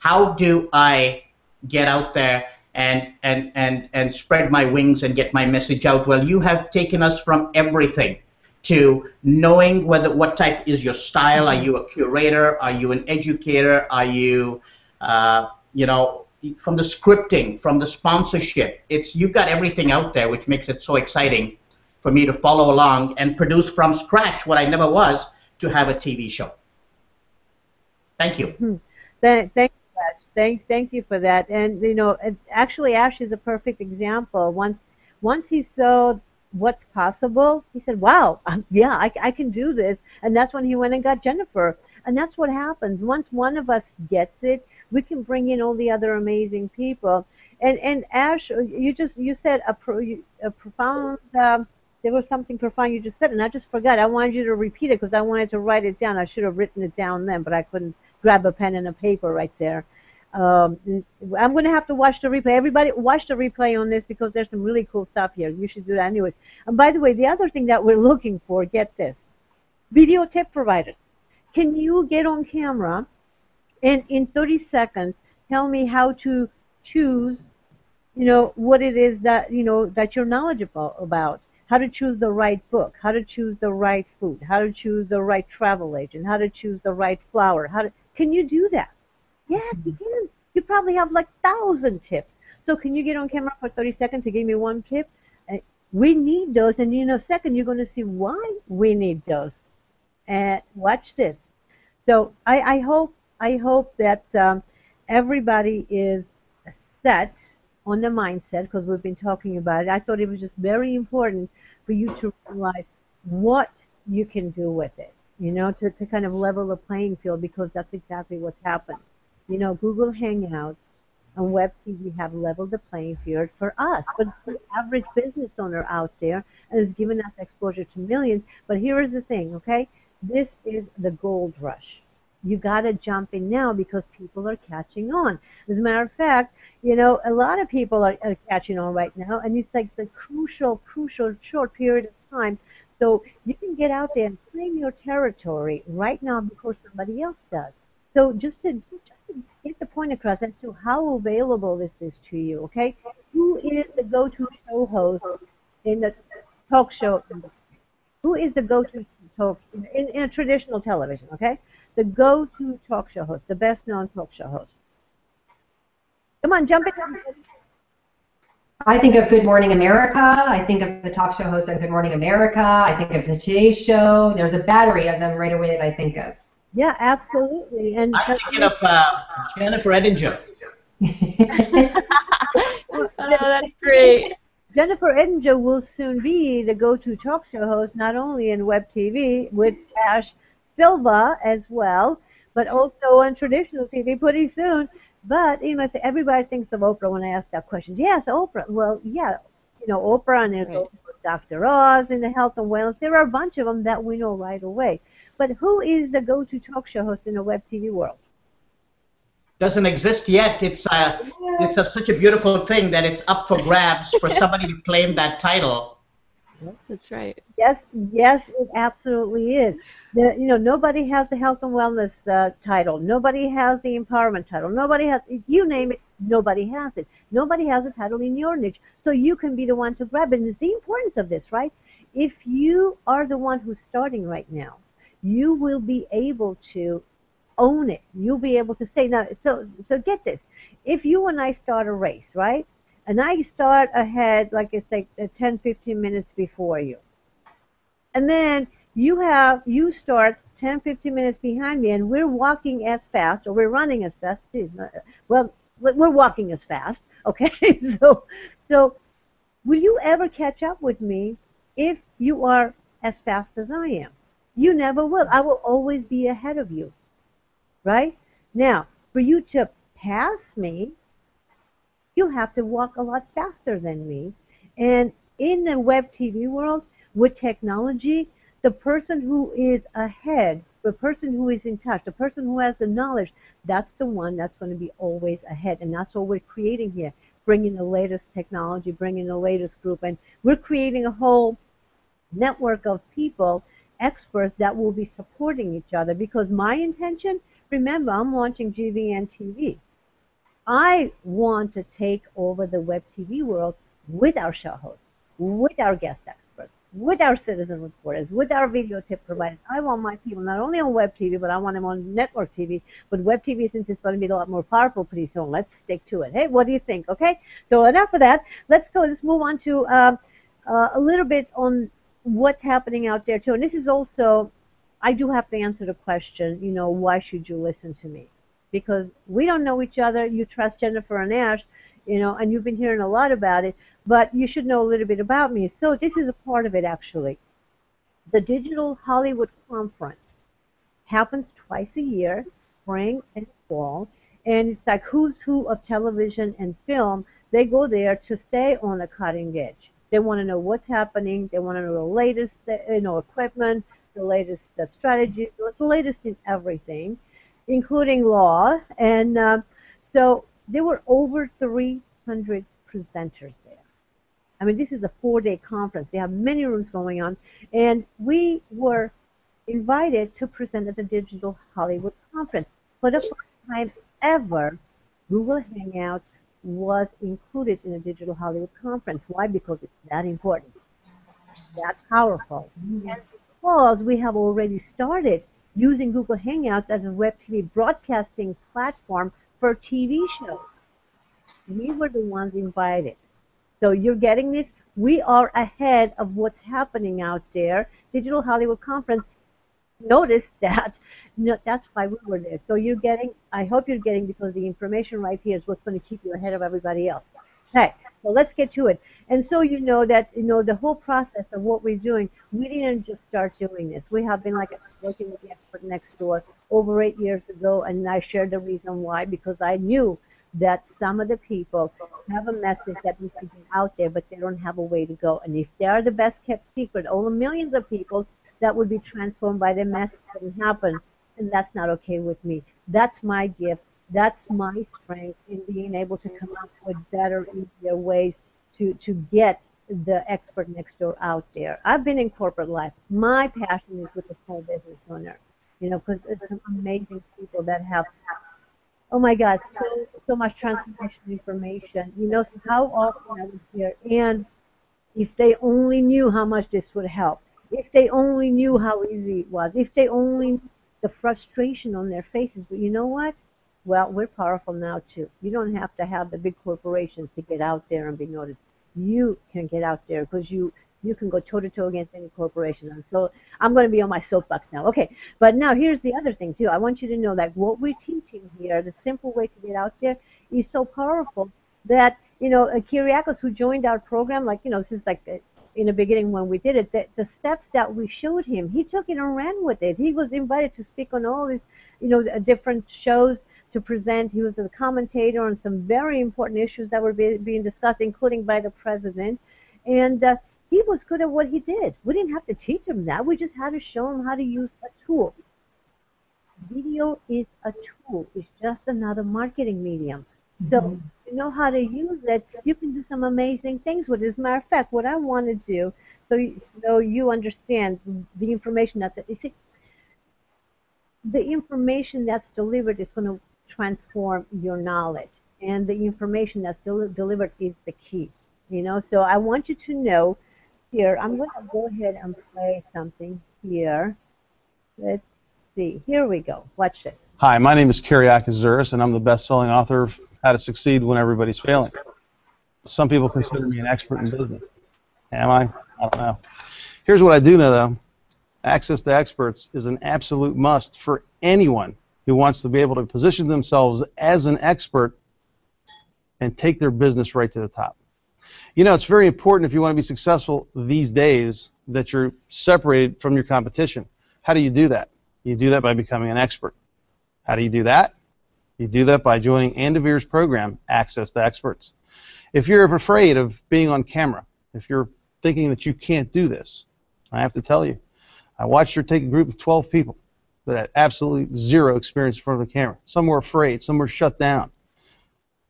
how do I get out there and spread my wings and get my message out? Well, you have taken us from everything to knowing what type is your style. Are you a curator? Are you an educator? Are you, from the scripting, from the sponsorship? You've got everything out there, which makes it so exciting for me to follow along and produce from scratch what I never was, to have a TV show. Thank you. Thank you, Ash. Thank you for that. And actually, Ash is a perfect example. Once he saw what's possible, he said, "Wow, yeah, I can do this." And that's when he went and got Jennifer. And that's what happens. Once one of us gets it, we can bring in all the other amazing people. And Ash, you said a profound There was something profound you just said, and I just forgot. I wanted you to repeat it because I wanted to write it down. I should have written it down then, but I couldn't grab a pen and a paper right there. Um, I'm going to have to watch the replay. Everybody, watch the replay on this because there's some really cool stuff here. You should do that anyways. And by the way, the other thing that we're looking for, get this, video tip providers. Can you get on camera and in 30 seconds tell me how to choose, what it is that, that you're knowledgeable about? How to choose the right book, how to choose the right food, how to choose the right travel agent, how to choose the right flower. Can you do that? Yes, you can. You probably have like 1,000 tips. So can you get on camera for 30 seconds to give me one tip? We need those, and in a second you're going to see why we need those. And watch this. So I hope that everybody is set on the mindset because we've been talking about it. I thought it was just very important for you to realize what you can do with it, to kind of level the playing field because that's exactly what's happened. Google Hangouts and WebTV have leveled the playing field for us, but the average business owner out there and has given us exposure to millions. But here is the thing, okay? This is the gold rush. You got to jump in now because people are catching on. As a matter of fact, a lot of people are catching on right now, and it's like the crucial short period of time. So you can get out there and claim your territory right now before somebody else does. So just to get the point across as to how available this is to you, okay? Who is the go-to show host in the talk show industry? Who is the go-to talk in a traditional television, okay? The go-to talk show host, the best-known talk show host. Come on, jump in. I think of Good Morning America. I think of the talk show host on Good Morning America. I think of the Today Show. There's a battery of them right away that I think of. Yeah, absolutely. And I'm thinking of Jennifer Edinger. Oh, that's great. Jennifer Edinger will soon be the go-to talk show host, not only in web TV with Ash Silva as well, but also on traditional TV pretty soon. But everybody thinks of Oprah when I ask that question. Yes, Oprah. Well, yeah, Oprah and there's also Dr. Oz in the health and wellness. There are a bunch of them that we know right away. But who is the go-to talk show host in the web TV world? Doesn't exist yet. It's such a beautiful thing that it's up for grabs for somebody to claim that title. That's right. Yes, it absolutely is. Nobody has the health and wellness title. Nobody has the empowerment title. Nobody has, you name it, nobody has it. Nobody has a title in your niche. So you can be the one to grab it. And it's the importance of this, right? If you are the one who's starting right now, you will be able to own it. You'll be able to say, now, so get this. If you and I start a race, right? And I start ahead, like it's like 10, 15 minutes before you. And then you start 10, 15 minutes behind me, and we're walking as fast, or we're running as fast. Well, we're walking as fast, okay? So will you ever catch up with me if you are as fast as I am? You never will. I will always be ahead of you, right? Now, for you to pass me, you'll have to walk a lot faster than me. And in the web TV world, with technology, the person who is ahead, the person who is in touch, the person who has the knowledge, that's the one that's going to be always ahead. And that's what we're creating here, bringing the latest technology, bringing the latest group. And we're creating a whole network of people, experts that will be supporting each other, because my intention, remember, I'm launching GVN TV. I want to take over the web TV world with our show hosts, with our guest experts, with our citizen reporters, with our video tip providers. I want my people not only on web TV, but I want them on network TV. But web TV, since it's going to be a lot more powerful pretty soon, let's stick to it. Hey, what do you think? Okay, so enough of that. Let's move on to a little bit on what's happening out there too. And this is also, I do have to answer the question, why should you listen to me? Because we don't know each other. You trust Jennifer and Ash, and you've been hearing a lot about it, but you should know a little bit about me. So this is a part of it, actually. The Digital Hollywood Conference happens twice a year, spring and fall, and it's like who's who of television and film. They go there to stay on the cutting edge. They want to know what's happening. They want to know the latest, equipment, the latest strategies, the latest in everything, including law. And so there were over 300 presenters there. I mean, this is a 4-day conference. They have many rooms going on, and we were invited to present at the Digital Hollywood Conference. For the first time ever, Google Hangouts was included in the Digital Hollywood Conference. Why? Because it's that important, that powerful. And because we have already started using Google Hangouts as a WebTV broadcasting platform for TV shows. We were the ones invited. So you're getting this? We are ahead of what's happening out there. Digital Hollywood Conference, notice that. That's why we were there. So you're getting, I hope you're getting, because the information right here is what's going to keep you ahead of everybody else. Okay, so let's get to it. And so you know that, the whole process of what we're doing, we didn't just start doing this. We have been working with the expert next door over 8 years ago, and I shared the reason why, because I knew that some of the people have a message that needs to get out there, but they don't have a way to go. And if they are the best kept secret, over millions of people that would be transformed by their message didn't happen, and that's not okay with me. That's my gift. That's my strength in being able to come up with better, easier ways to get the expert next door out there. I've been in corporate life. My passion is with the small business owner, because it's some amazing people that have, oh my God, so much transformation information. So how often I was here, and if they only knew how much this would help, if they only knew how easy it was, if they only knew the frustration on their faces. But you know what? Well, we're powerful now too. You don't have to have the big corporations to get out there and be noticed. You can get out there because you can go toe-to-toe against any corporation. And so I'm going to be on my soapbox now. Okay, but now here's the other thing too. I want you to know that what we're teaching here, the simple way to get out there, is so powerful that, Kyriakos, who joined our program, since in the beginning when we did it, the steps that we showed him, he took it and ran with it. He was invited to speak on all these, different shows to present. He was a commentator on some very important issues that were being discussed, including by the president. And he was good at what he did. We didn't have to teach him that. We just had to show him how to use a tool. Video is a tool. It's just another marketing medium. So you know how to use it, you can do some amazing things with it. As a matter of fact, what I want to do, so you understand the information the information that's delivered is going to transform your knowledge, and the information that's delivered is the key. So I want you to know here. I'm going to go ahead and play something here. Let's see. Here we go. Watch this. Hi, my name is Kyriakos Zouris, and I'm the best-selling author of How to Succeed When Everybody's Failing. Some people consider me an expert in business. Am I? I don't know. Here's what I do know, though. Access to experts is an absolute must for anyone who wants to be able to position themselves as an expert and take their business right to the top. It's very important if you want to be successful these days that you're separated from your competition. How do you do that? You do that by becoming an expert. How do you do that? You do that by joining Ann Devere's program, Access to Experts. If you're afraid of being on camera, if you're thinking that you can't do this, I have to tell you, I watched her take a group of 12 people that had absolutely zero experience in front of the camera. Some were afraid, some were shut down.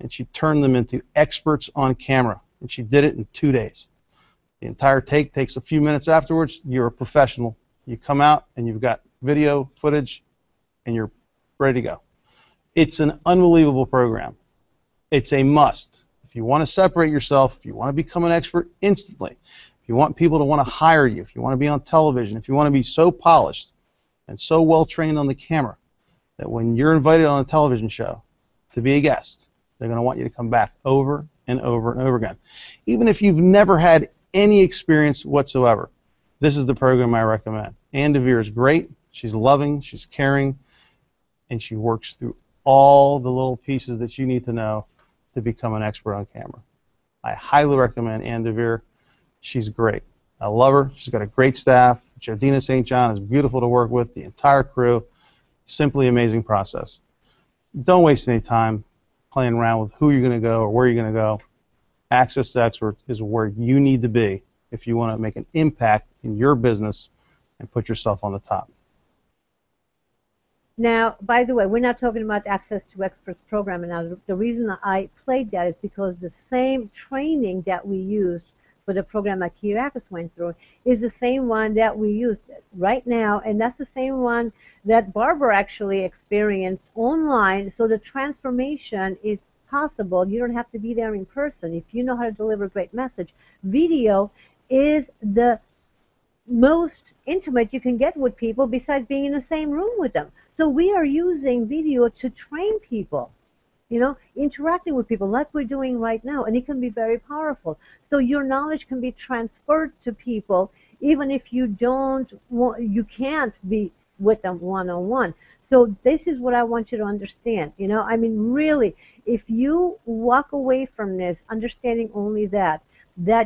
And she turned them into experts on camera. And she did it in 2 days. The entire take takes a few minutes afterwards. You're a professional. You come out and you've got video footage and you're ready to go. It's an unbelievable program. It's a must. If you want to separate yourself, if you want to become an expert instantly, if you want people to want to hire you, if you want to be on television, if you want to be so polished and so well trained on the camera that when you're invited on a television show to be a guest, they're going to want you to come back over and over and over again. Even if you've never had any experience whatsoever, this is the program I recommend. Ann Devere is great. She's loving, she's caring, and she works through all the little pieces that you need to know to become an expert on camera. I highly recommend Ann Devere. She's great. I love her. She's got a great staff. Jardina St. John is beautiful to work with. The entire crew. Simply amazing process. Don't waste any time playing around with who you're going to go or where you're going to go. Access to experts is where you need to be if you want to make an impact in your business and put yourself on the top. Now, by the way, we're not talking about Access to Experts program. And now, the reason I played that is because the same training that we used for the program that Kyriakis went through is the same one that we use right now, and that's the same one that Barbara actually experienced online. So the transformation is possible. You don't have to be there in person. If you know how to deliver a great message, video is the most intimate you can get with people besides being in the same room with them. So we are using video to train people, you know, interacting with people like we're doing right now, and it can be very powerful. So your knowledge can be transferred to people even if you you can't be with them one-on-one. So this is what I want you to understand. You know, I mean, really, if you walk away from this understanding only that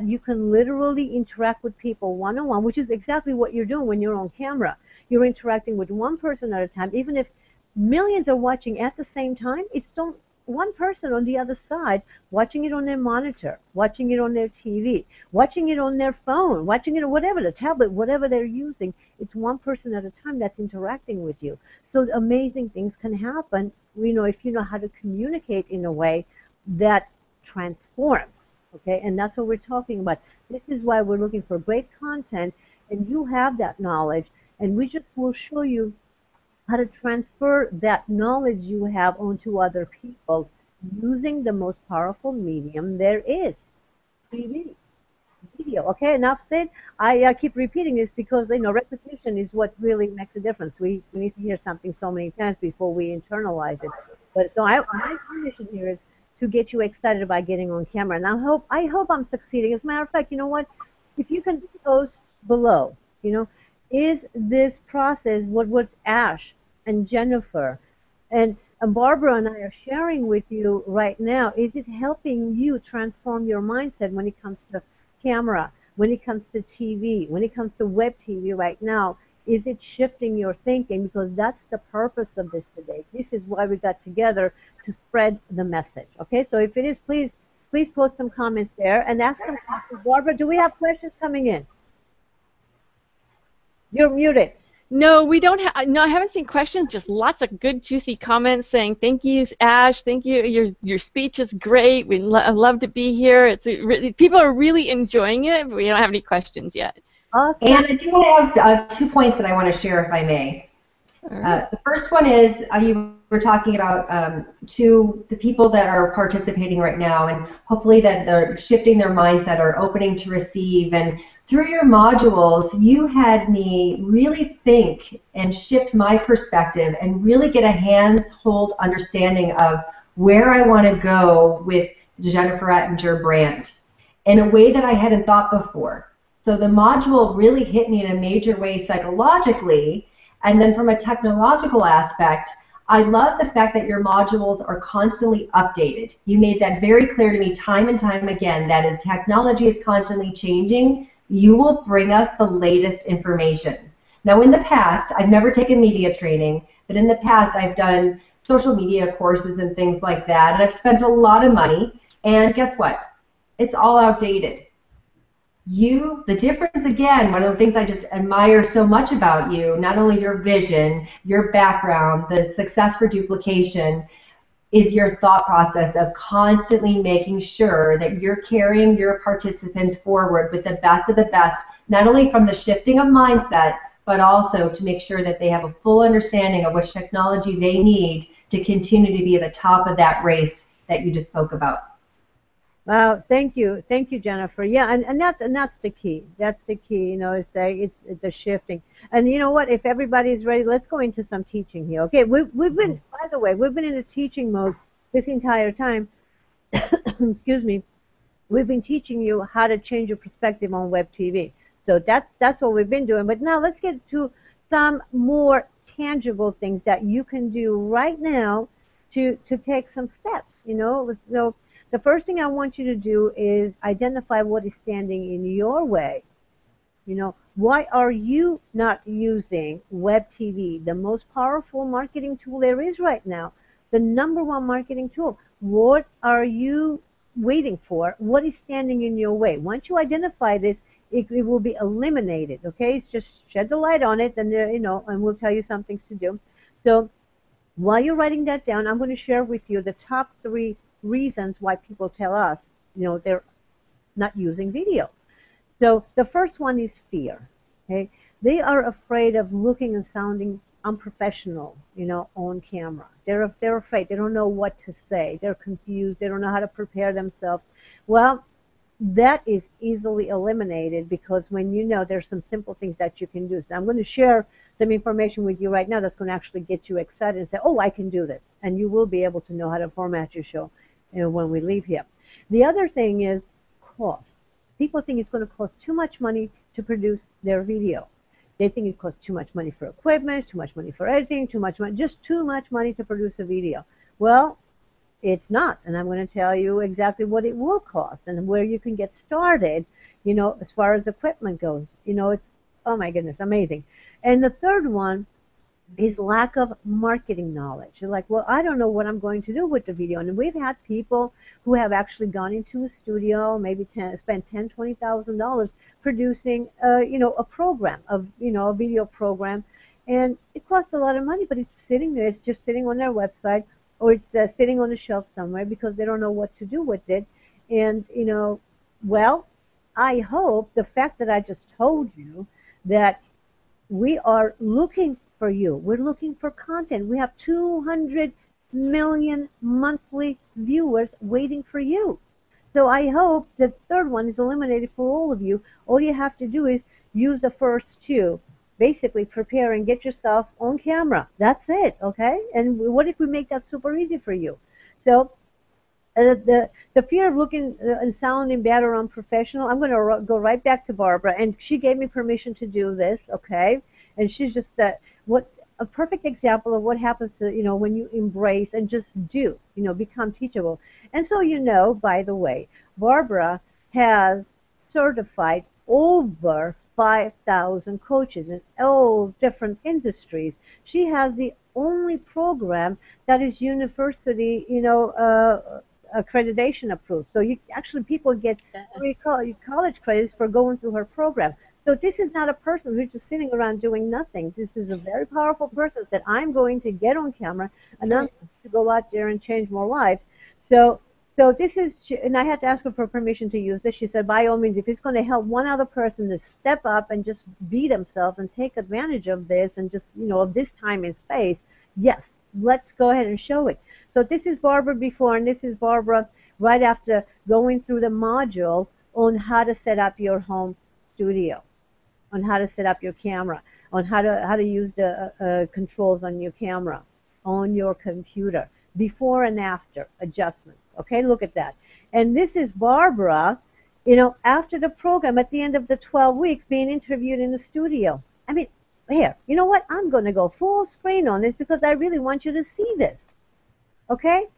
you can literally interact with people one-on-one, which is exactly what you're doing when you're on camera. You're interacting with one person at a time. Even if millions are watching at the same time, it's still one person on the other side watching it on their monitor, watching it on their TV, watching it on their phone, watching it on whatever, the tablet, whatever they're using. It's one person at a time that's interacting with you. So amazing things can happen, you know, if you know how to communicate in a way that transforms. Okay, and that's what we're talking about. This is why we're looking for great content, and you have that knowledge, and we just will show you how to transfer that knowledge you have onto other people using the most powerful medium there is, TV, video. Okay, enough said. I keep repeating this because, you know, repetition is what really makes a difference. We need to hear something so many times before we internalize it. But so my mission here is to get you excited about getting on camera. And I hope I'm succeeding. As a matter of fact, you know what? If you can post below, you know, is this process what Ash and Jennifer and Barbara and I are sharing with you right now, is it helping you transform your mindset when it comes to camera, when it comes to TV, when it comes to web TV right now? Is it shifting your thinking? Because that's the purpose of this today. This is why we got together, to spread the message. Okay, so if it is, please post some comments there and ask some questions. Barbara, do we have questions coming in? You're muted. No, we don't have. No, I haven't seen questions. Just lots of good, juicy comments saying thank you, Ash. Thank you. Your speech is great. We love to be here. People are really enjoying it, but we don't have any questions yet. Awesome. And I do want to have 2 points that I want to share, if I may. The first one is you were talking about to the people that are participating right now, and hopefully that they're shifting their mindset or opening to receive. And through your modules, you had me really think and shift my perspective and really get a hands-hold understanding of where I want to go with the Jennifer Ettinger brand in a way that I hadn't thought before. So the module really hit me in a major way psychologically. And then from a technological aspect, I love the fact that your modules are constantly updated. You made that very clear to me time and time again, that as technology is constantly changing, you will bring us the latest information. Now in the past, I've never taken media training, but in the past I've done social media courses and things like that, and I've spent a lot of money, and guess what? It's all outdated. The difference again, one of the things I just admire so much about you, not only your vision, your background, the success for duplication, is your thought process of constantly making sure that you're carrying your participants forward with the best of the best, not only from the shifting of mindset, but also to make sure that they have a full understanding of which technology they need to continue to be at the top of that race that you just spoke about. Wow, thank you, Jennifer. Yeah, and that's the key. That's the key. You know, it's the shifting. And you know what? If everybody's ready, let's go into some teaching here. Okay, we've been, by the way, we've been in a teaching mode this entire time. Excuse me. We've been teaching you how to change your perspective on web TV. So that's what we've been doing. But now let's get to some more tangible things that you can do right now to take some steps. You know, so the first thing I want you to do is identify what is standing in your way. You know, why are you not using web TV, the most powerful marketing tool there is right now, the #1 marketing tool? What are you waiting for, what is standing in your way. Once you identify this, it will be eliminated. Okay, it's just shed the light on it, and and we'll tell you some things to do. So while you're writing that down, I'm going to share with you the top 3 reasons why people tell us, they're not using video. So the first one is fear. Okay, they are afraid of looking and sounding unprofessional, on camera. They're afraid. They don't know what to say. They're confused. They don't know how to prepare themselves. Well, that is easily eliminated because when there's some simple things that you can do. So I'm going to share some information with you right now that's going to actually get you excited and say, oh, I can do this. And you will be able to know how to format your show when we leave here. The other thing is cost. People think it's going to cost too much money to produce their video. They think it costs too much money for equipment, too much money for editing, too much money, just too much money to produce a video. Well, it's not, and I'm going to tell you exactly what it will cost and where you can get started, as far as equipment goes. It's, oh my goodness, amazing. And the third one is lack of marketing knowledge. You're like, well, I don't know what I'm going to do with the video. And we've had people who have actually gone into a studio, maybe spent $10,000, $20,000 producing, a program, a video program, and it costs a lot of money, but it's sitting there. It's just sitting on their website, or it's sitting on a shelf somewhere because they don't know what to do with it. And well, I hope the fact that I just told you that we are looking for you. We're looking for content. We have 200 million monthly viewers waiting for you. So I hope the third one is eliminated for all of you. All you have to do is use the first 2. Basically, prepare and get yourself on camera. That's it, okay? And what if we make that super easy for you? So the fear of looking and sounding bad or unprofessional, I'm going to go right back to Barbara, and she gave me permission to do this, okay? And she's just a perfect example of what happens to, when you embrace and just do, become teachable. And so, by the way, Barbara has certified over 5,000 coaches in all different industries. She has the only program that is university, accreditation approved. So people get free college credits for going through her program. So this is not a person who's just sitting around doing nothing. This is a very powerful person that I'm going to get on camera and I'm going to go out there and change more lives. So this is, and I had to ask her for permission to use this. She said, by all means, if it's going to help one other person to step up and just be themselves and take advantage of this and just, of this time and space, yes, let's go ahead and show it. So this is Barbara before, and this is Barbara right after going through the module on how to set up your home studio, on how to set up your camera, on how to use the controls on your camera, on your computer, before and after adjustments. Okay, look at that. And this is Barbara, after the program, at the end of the 12 weeks, being interviewed in the studio. I mean, here, you know what? I'm going to go full screen on this because I really want you to see this. Okay?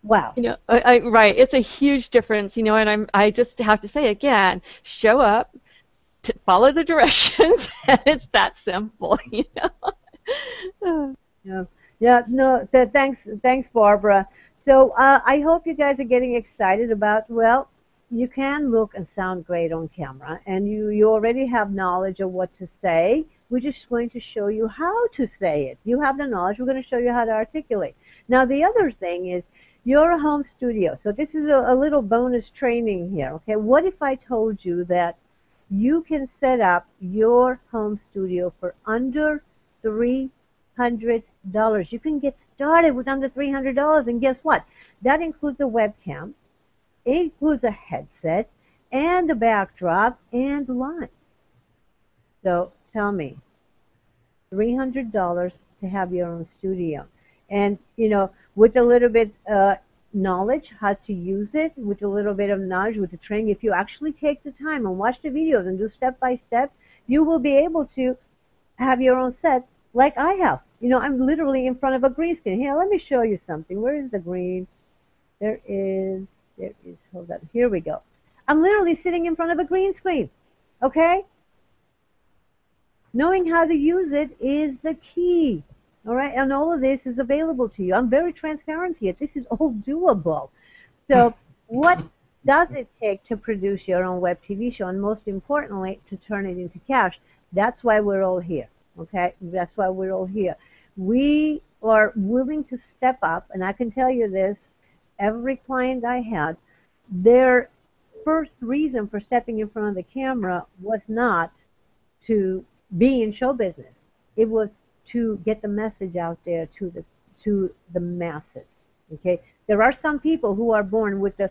Wow. Right. It's a huge difference, and I just have to say again, show up, follow the directions, and it's that simple, Yeah. No. Thanks, Barbara. So I hope you guys are getting excited about. Well, you can look and sound great on camera, and you already have knowledge of what to say. We're just going to show you how to say it. You have the knowledge. We're going to show you how to articulate. Now, the other thing is your home studio. So this is a little bonus training here. Okay, what if I told you that you can set up your home studio for under $300? You can get started with under $300, and guess what? That includes a webcam, it includes a headset, and a backdrop, and lights. So tell me, $300 to have your own studio. And, with a little bit knowledge how to use it, with a little bit of knowledge, with the training, if you actually take the time and watch the videos and do step by step, you will be able to have your own set like I have. I'm literally in front of a green screen. Here, let me show you something. Where is the green? There is, hold on. Here we go. I'm literally sitting in front of a green screen. Okay? Knowing how to use it is the key. All right? And all of this is available to you. I'm very transparent here. This is all doable. So what does it take to produce your own web TV show, and most importantly, to turn it into cash? That's why we're all here, okay? That's why we're all here. We are willing to step up, and I can tell you this, every client I had, their first reason for stepping in front of the camera was not to be in show business. It was to get the message out there to the masses. Okay, there are some people who are born with the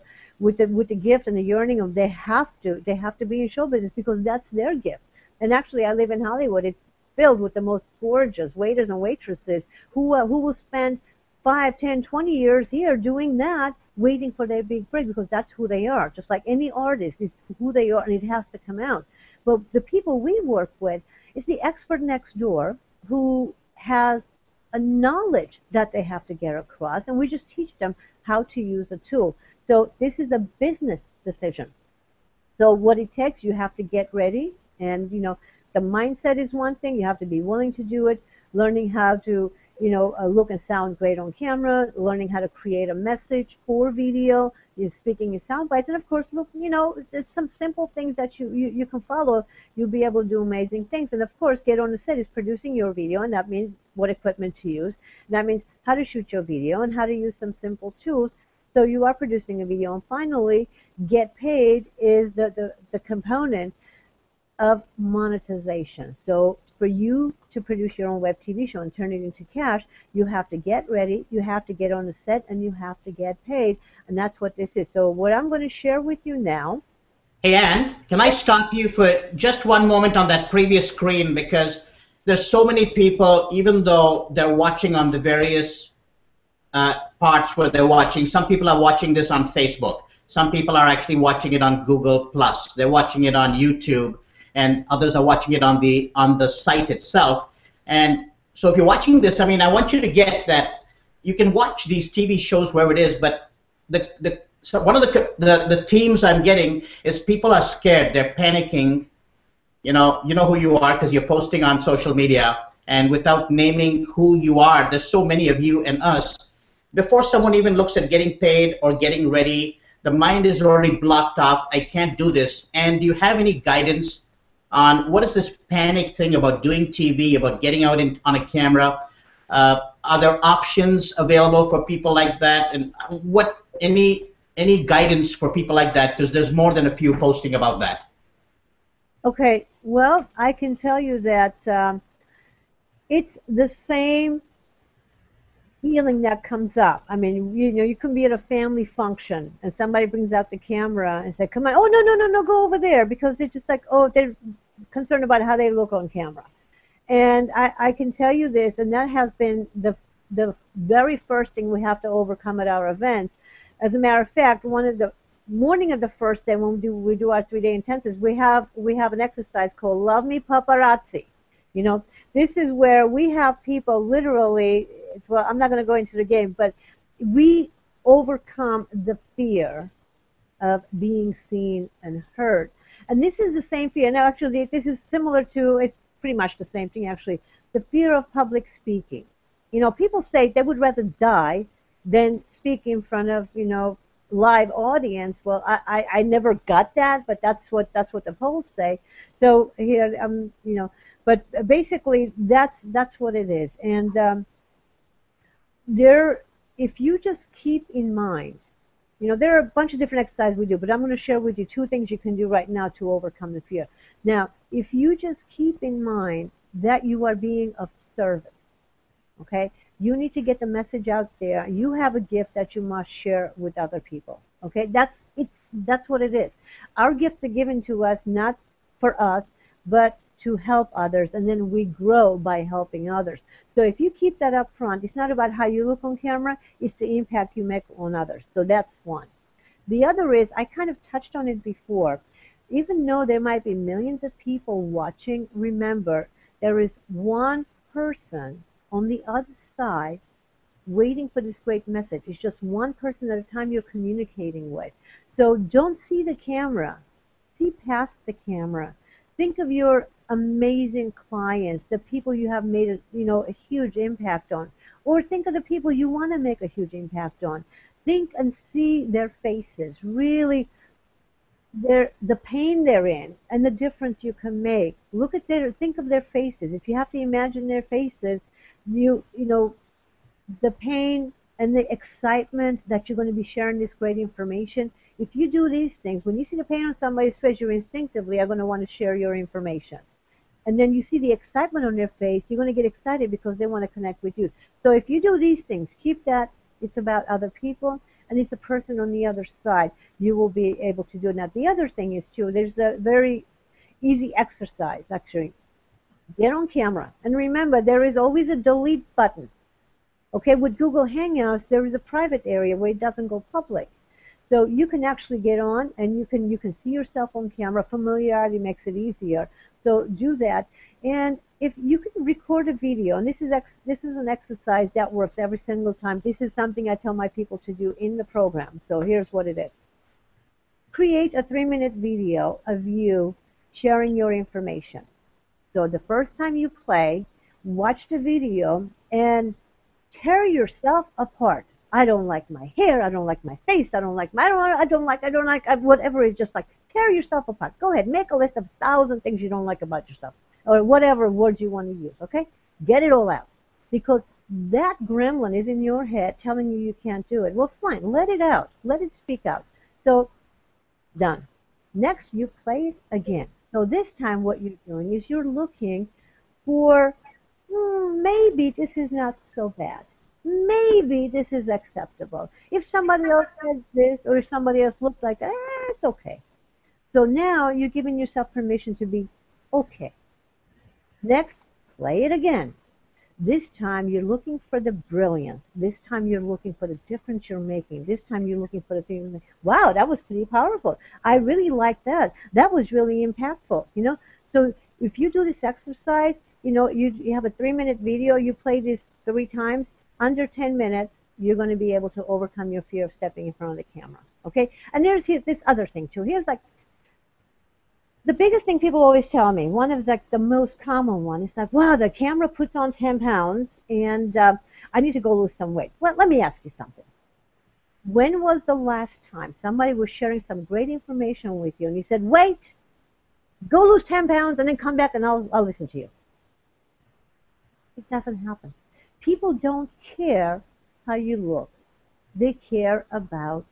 gift and the yearning of they have to be in show business because that's their gift. And actually, I live in Hollywood. It's filled with the most gorgeous waiters and waitresses who will spend 5, 10, 20 years here doing that, waiting for their big break because that's who they are. Just like any artist, it's who they are, and it has to come out. But the people we work with is the expert next door who has a knowledge that they have to get across, and we just teach them how to use a tool. So this is a business decision. So what it takes, you have to get ready, and the mindset is one thing. You have to be willing to do it, learning how to look and sound great on camera, learning how to create a message for video, speaking in sound bites, and of course, look, there's some simple things that you can follow. You'll be able to do amazing things, and of course, get on the set is producing your video, and that means what equipment to use. That means how to shoot your video and how to use some simple tools. So you are producing a video, and finally, get paid is the component of monetization. So for you to produce your own web TV show and turn it into cash, you have to get ready, you have to get on the set, and you have to get paid. And that's what this is. So what I'm going to share with you now. Hey, Ann, can I stop you for just one moment on that previous screen? Because there's so many people, even though they're watching on the various parts where they're watching, some people are watching this on Facebook. Some people are actually watching it on Google+. They're watching it on YouTube. And others are watching it on the site itself. And so if you're watching this, I want you to get that you can watch these TV shows wherever it is, but so one of the themes I'm getting is people are scared, they're panicking. You know who you are because you're posting on social media, and without naming who you are, there's so many of you and us. Before someone even looks at getting paid or getting ready, the mind is already blocked off. I can't do this. And do you have any guidance on what is this panic thing about doing TV, about getting out on a camera? Are there options available for people like that? And what any guidance for people like that? Because there's more than a few posting about that. Okay, well, I can tell you that it's the same feeling that comes up. You can be at a family function and somebody brings out the camera and say, "Come on, oh no, go over there," because they're just like, oh, they're concerned about how they look on camera. And I can tell you this, and that has been the very first thing we have to overcome at our events. As a matter of fact, one of the morning of the first day when we do our 3-day intensives, we have an exercise called Love Me Paparazzi. This is where we have people literally, well, I'm not going to go into the game, but we overcome the fear of being seen and heard. And this is the same fear. Now, actually, this is similar to, it's pretty much the same thing, actually, the fear of public speaking. People say they would rather die than speak in front of, live audience. Well, I never got that, but that's what the polls say. So here, but basically that's what it is. And if you just keep in mind, there are a bunch of different exercises we do, but I'm going to share with you 2 things you can do right now to overcome the fear. Now, if you just keep in mind that you are being of service, okay, you need to get the message out there. You have a gift that you must share with other people, okay? That's what it is. Our gifts are given to us not for us, but to help others, and then we grow by helping others. So if you keep that up front, it's not about how you look on camera, it's the impact you make on others. So that's one. The other is, I kind of touched on it before, even though there might be millions of people watching, remember, there is one person on the other side waiting for this great message. It's just one person at a time you're communicating with. So don't see the camera. See past the camera. Think of your amazing clients, the people you have made a huge impact on. Or think of the people you want to make a huge impact on. Think and see their faces, really the pain they're in and the difference you can make. Think of their faces. If you have to imagine their faces, you know the pain and the excitement that you're going to be sharing this great information. If you do these things, when you see the pain on somebody's face, you instinctively are going to want to share your information. And then you see the excitement on their face, you're going to get excited because they want to connect with you. So if you do these things, keep that. It's about other people, and it's a person on the other side. You will be able to do it. Now, the other thing is, too, there's a very easy exercise, actually. Get on camera. And remember, there is always a delete button. Okay, with Google Hangouts, there is a private area where it doesn't go public. So you can actually get on and you can see yourself on camera. Familiarity makes it easier. So do that. And if you can record a video, and this is an exercise that works every single time. This is something I tell my people to do in the program. So here's what it is. Create a 3-minute video of you sharing your information. So the first time you play, watch the video and tear yourself apart. I don't like my hair. I don't like my face. I don't like whatever. It's just like tear yourself apart. Go ahead, make a list of 1,000 things you don't like about yourself, or whatever words you want to use. Okay, get it all out, because that gremlin is in your head telling you can't do it. Well, fine, let it out. Let it speak out. So done. Next, you play it again. So this time, what you're doing is you're looking for maybe this is not so bad. Maybe this is acceptable. If somebody else says this, or if somebody else looks like that, it's okay. So now you're giving yourself permission to be okay. Next, play it again. This time you're looking for the brilliance. This time you're looking for the difference you're making. This time you're looking for the thing. Wow, that was pretty powerful. I really like that. That was really impactful. So if you do this exercise, you have a 3-minute video. You play this 3 times. Under 10 minutes, you're going to be able to overcome your fear of stepping in front of the camera. Okay? And there's this other thing too. Here's like the biggest thing people always tell me, one of the most common one is like, wow, the camera puts on 10 pounds and I need to go lose some weight. Well, let me ask you something. When was the last time somebody was sharing some great information with you and you said, wait, go lose 10 pounds and then come back and I'll listen to you? It doesn't happen. People don't care how you look. They care about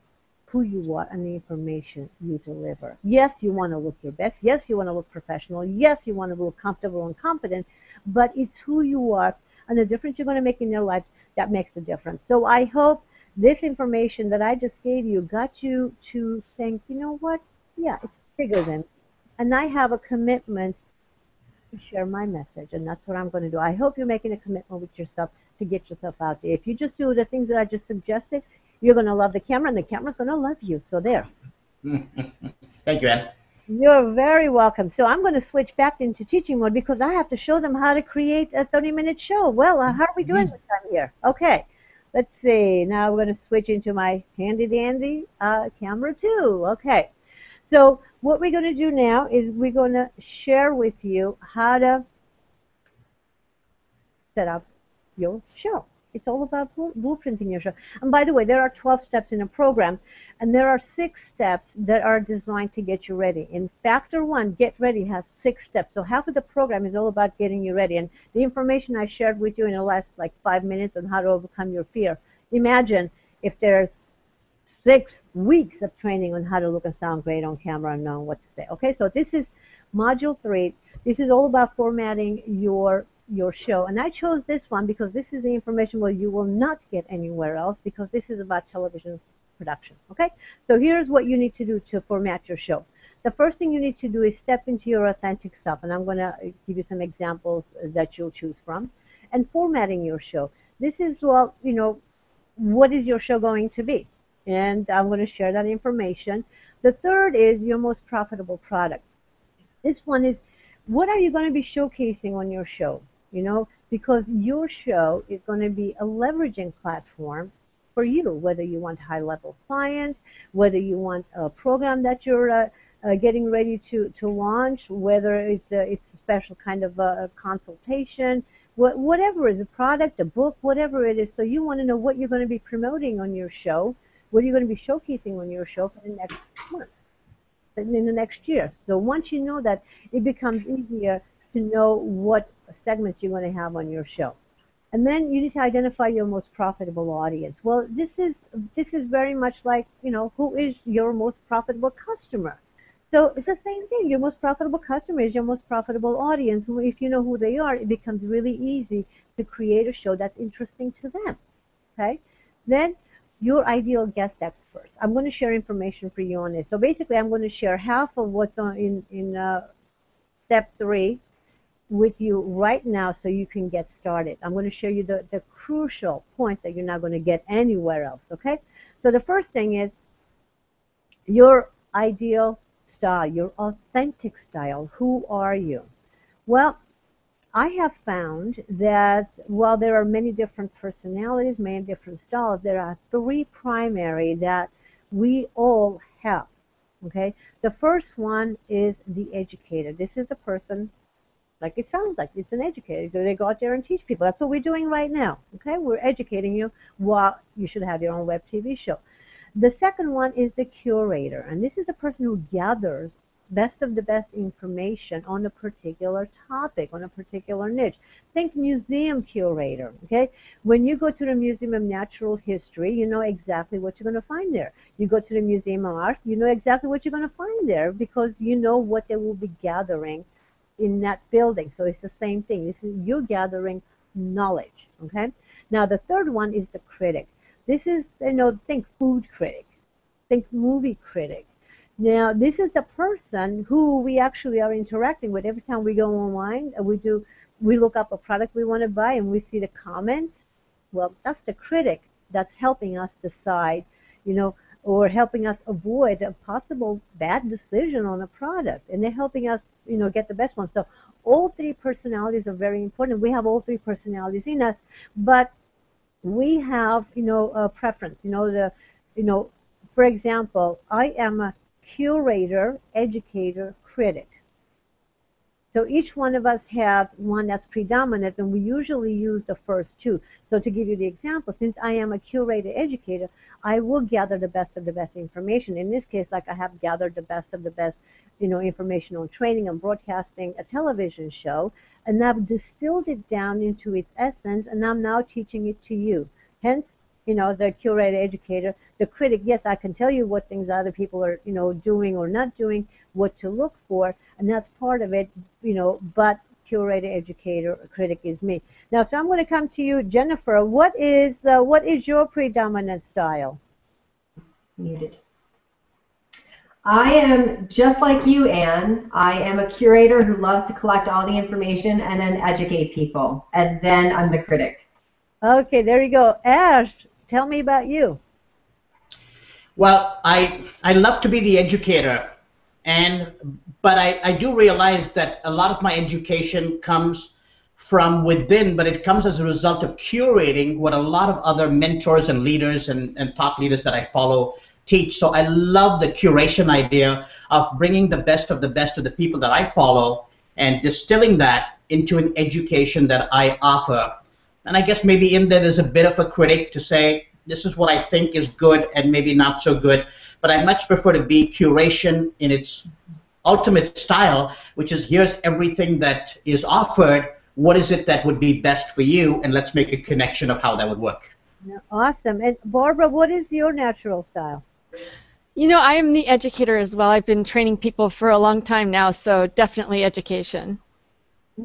who you are and the information you deliver. Yes, you want to look your best. Yes, you want to look professional. Yes, you want to look comfortable and confident. But it's who you are and the difference you're going to make in their lives that makes the difference. So I hope this information that I just gave you got you to think, you know what? Yeah, it's bigger than. And I have a commitment to share my message, and that's what I'm going to do. I hope you're making a commitment with yourself to get yourself out there. If you just do the things that I just suggested, you're going to love the camera, and the camera's going to love you. So there. Thank you, Ann. You're very welcome. So I'm going to switch back into teaching mode because I have to show them how to create a 30-minute show. Well, how are we doing this time here? Okay. Let's see. Now we're going to switch into my handy-dandy camera 2. Okay. So what we're going to do now is we're going to share with you how to set up your show. It's all about blueprinting your show. And by the way, there are 12 steps in a program, and there are 6 steps that are designed to get you ready. In Factor 1, Get Ready has 6 steps. So half of the program is all about getting you ready. And the information I shared with you in the last 5 minutes on how to overcome your fear. Imagine if there's 6 weeks of training on how to look and sound great on camera and know what to say. Okay, so this is Module 3. This is all about formatting your show. And I chose this one because this is the information where you will not get anywhere else, because this is about television production. Okay, so here's what you need to do to format your show. The first thing you need to do is step into your authentic self, and I'm going to give you some examples that you'll choose from. And formatting your show. This is, well, what is your show going to be? And I'm going to share that information. The third is your most profitable product. This one is, what are you going to be showcasing on your show? Because your show is going to be a leveraging platform for you, whether you want high-level clients, whether you want a program that you're getting ready to launch, whether it's a special kind of a consultation, whatever it is, a product, a book, whatever it is. So you want to know what you're going to be promoting on your show, what are you going to be showcasing on your show for the next month, in the next year. So once you know that, it becomes easier to know what segments you're going to have on your show. And then you need to identify your most profitable audience. Well, this is very much like, who is your most profitable customer? So it's the same thing. Your most profitable customer is your most profitable audience. If you know who they are, it becomes really easy to create a show that's interesting to them. Okay? Then your ideal guest experts. I'm going to share information for you on this. So basically, I'm going to share half of what's on in step 3 with you right now so you can get started. I'm going to show you the crucial points that you're not going to get anywhere else, okay? So the first thing is your ideal style, your authentic style. Who are you? Well, I have found that while there are many different personalities, many different styles, there are 3 primary that we all have, okay? The first one is the educator. This is the person, like it sounds like, it's an educator. So they go out there and teach people. That's what we're doing right now, okay? We're educating you while you should have your own web TV show. The second one is the curator, and this is the person who gathers best of the best information on a particular topic, on a particular niche. Think museum curator, okay? When you go to the Museum of Natural History, you know exactly what you're going to find there. You go to the Museum of Art, you know exactly what you're going to find there because you know what they will be gathering in that building. So it's the same thing. This is you're gathering knowledge, okay? Now the third one is the critic. This is, think food critic, think movie critic. Now this is the person who we actually are interacting with every time we go online. We look up a product we want to buy and we see the comments. Well, that's the critic that's helping us decide, or helping us avoid a possible bad decision on a product, and they're helping us, get the best one. So all 3 personalities are very important. We have all 3 personalities in us, but we have, a preference. For example, I am a curator, educator, critic. So each one of us has one that's predominant, and we usually use the first 2. So to give you the example, since I am a curator, educator, I will gather the best of the best information. In this case, like I have gathered the best of the best, information on training and broadcasting a television show, and I've distilled it down into its essence, and I'm now teaching it to you. Hence, the curator, educator, the critic. Yes, I can tell you what things other people are, doing or not doing, what to look for, and that's part of it, but curator, educator, critic is me. Now, so I'm going to come to you, Jennifer. What is your predominant style? Muted. I am just like you, Anne. I am a curator who loves to collect all the information and then educate people, and then I'm the critic. Okay, there you go. Ash, tell me about you. Well, I love to be the educator, but I do realize that a lot of my education comes from within, but it comes as a result of curating what a lot of other mentors and leaders and thought leaders that I follow teach. So I love the curation idea of bringing the best of the people that I follow and distilling that into an education that I offer. And I guess maybe in there's a bit of a critic to say, this is what I think is good and maybe not so good. But I much prefer to be curation in its ultimate style, which is here's everything that is offered. What is it that would be best for you? And let's make a connection of how that would work. Awesome. And Barbara, what is your natural style? I am the educator as well. I've been training people for a long time now, so definitely education.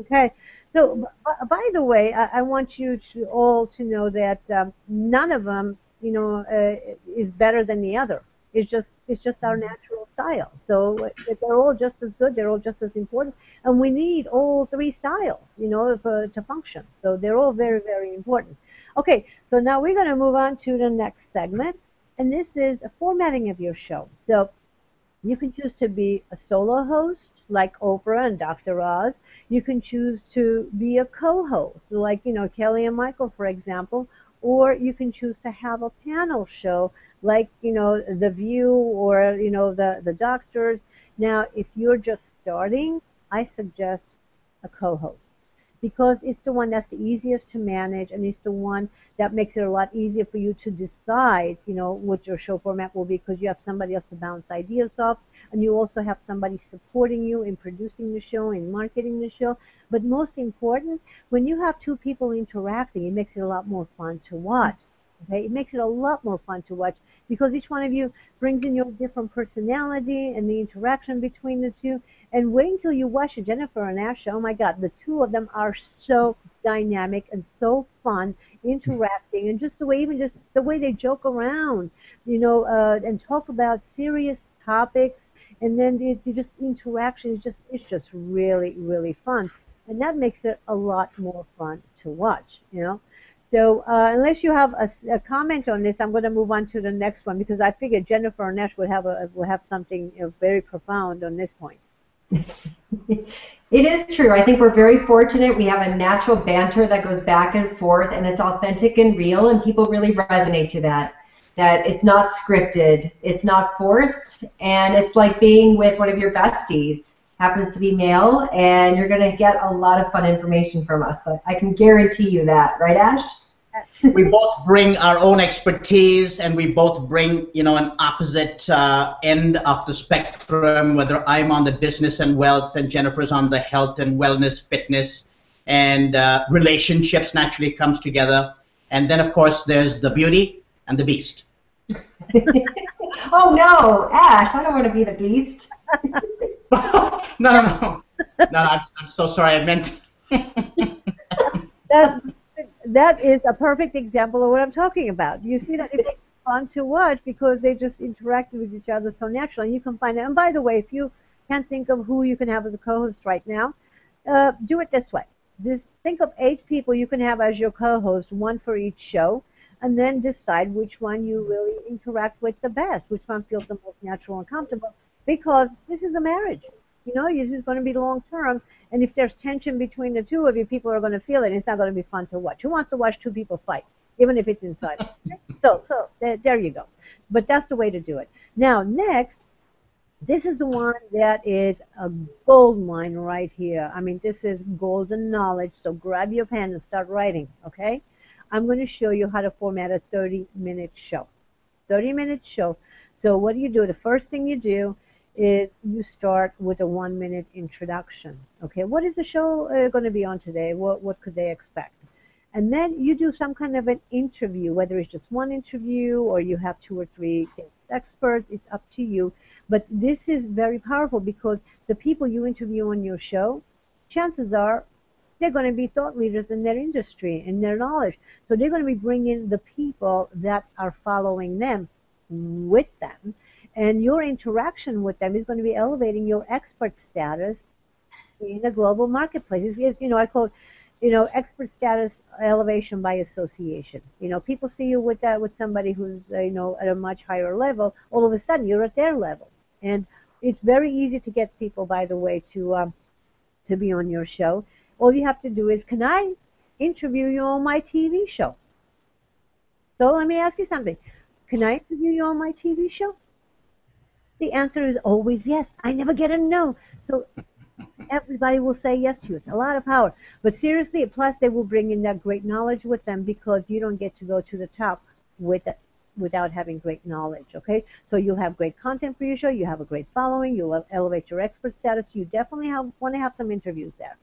Okay. So, by the way, I want you all to know that none of them, is better than the other. It's just our natural style. So they're all just as good. They're all just as important, and we need all 3 styles, to function. So they're all very, very important. Okay. So now we're going to move on to the next segment, and this is a formatting of your show. So you can choose to be a solo host, like Oprah and Dr. Oz. You can choose to be a co-host, like, Kelly and Michael, for example, or you can choose to have a panel show, like, The View or, the doctors. Now, if you're just starting, I suggest a co-host. because it's the one that's the easiest to manage, and it's the one that makes it a lot easier for you to decide, what your show format will be, because you have somebody else to bounce ideas off, and you also have somebody supporting you in producing the show, in marketing the show. But most important, when you have two people interacting, it makes it a lot more fun to watch. Okay, it makes it a lot more fun to watch because each one of you brings in your different personality and the interaction between the two. And wait until you watch Jennifer and Ash. Oh my God, the two of them are so dynamic and so fun interacting, and just the way, even just the way they joke around, and talk about serious topics, and then the just interaction is just really really fun, and that makes it a lot more fun to watch. So unless you have a comment on this, I'm going to move on to the next one because I figured Jennifer and Ash would have something very profound on this point. It is true. I think we're very fortunate. We have a natural banter that goes back and forth, and it's authentic and real, and people really resonate to that. That it's not scripted, it's not forced, and it's like being with one of your besties. Happens to be male, and you're going to get a lot of fun information from us. I can guarantee you that, right, Ash? We both bring our own expertise, and we both bring, an opposite end of the spectrum. Whether I'm on the business and wealth, and Jennifer's on the health and wellness, fitness, and relationships naturally comes together. And then, of course, there's the beauty and the beast. Oh no, Ash! I don't want to be the beast. No. I'm so sorry. I meant. That is a perfect example of what I'm talking about. You see that it makes it fun to watch because they just interact with each other so naturally. And you can find it. And by the way, if you can't think of who you can have as a co-host right now, do it this way. Just think of 8 people you can have as your co-host, one for each show, and then decide which one you really interact with the best, which one feels the most natural and comfortable, because this is a marriage. This is going to be long term, and if there's tension between the two of you, people are going to feel it, and it's not going to be fun to watch. Who wants to watch 2 people fight, even if it's inside? So there you go. But that's the way to do it. Now, next, this is the one that is a gold mine right here. I mean, this is golden knowledge, so grab your pen and start writing, okay? I'm going to show you how to format a 30-minute show. 30-minute show. So what do? The first thing you do is you start with a 1-minute introduction. Okay, what is the show going to be on today? What could they expect? And then you do some kind of an interview, whether it's just one interview or you have 2 or 3 experts. It's up to you. But this is very powerful because the people you interview on your show, chances are they're going to be thought leaders in their industry, in their knowledge. So they're going to be bringing the people that are following them with them. And your interaction with them is going to be elevating your expert status in a global marketplace. I call it, expert status elevation by association. People see you with somebody who's, at a much higher level. All of a sudden, you're at their level. And it's very easy to get people, by the way, to be on your show. All you have to do is, can I interview you on my TV show? So let me ask you something. Can I interview you on my TV show? The answer is always yes. I never get a no. So everybody will say yes to you. It's a lot of power. But seriously, plus they will bring in that great knowledge with them because you don't get to go to the top without having great knowledge, okay? So you'll have great content for your show. You have a great following. You'll elevate your expert status. You definitely want to have some interviews there.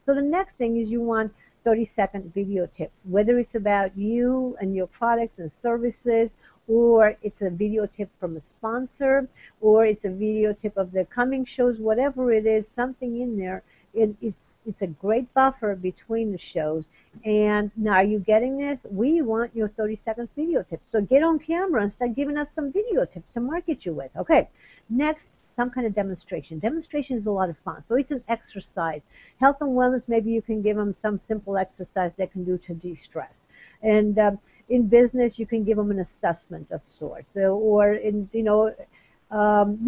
So the next thing is you want 30-second video tips, whether it's about you and your products and services, or it's a video tip from a sponsor, or it's a video tip of the coming shows, whatever it is, something in there. It's a great buffer between the shows. And now, are you getting this? We want your 30-second video tips. So get on camera and start giving us some video tips to market you with. Okay, next, some kind of demonstration. Demonstration is a lot of fun. So it's an exercise. Health and wellness, maybe you can give them some simple exercise they can do to de-stress. And in business, you can give them an assessment of sorts. Or you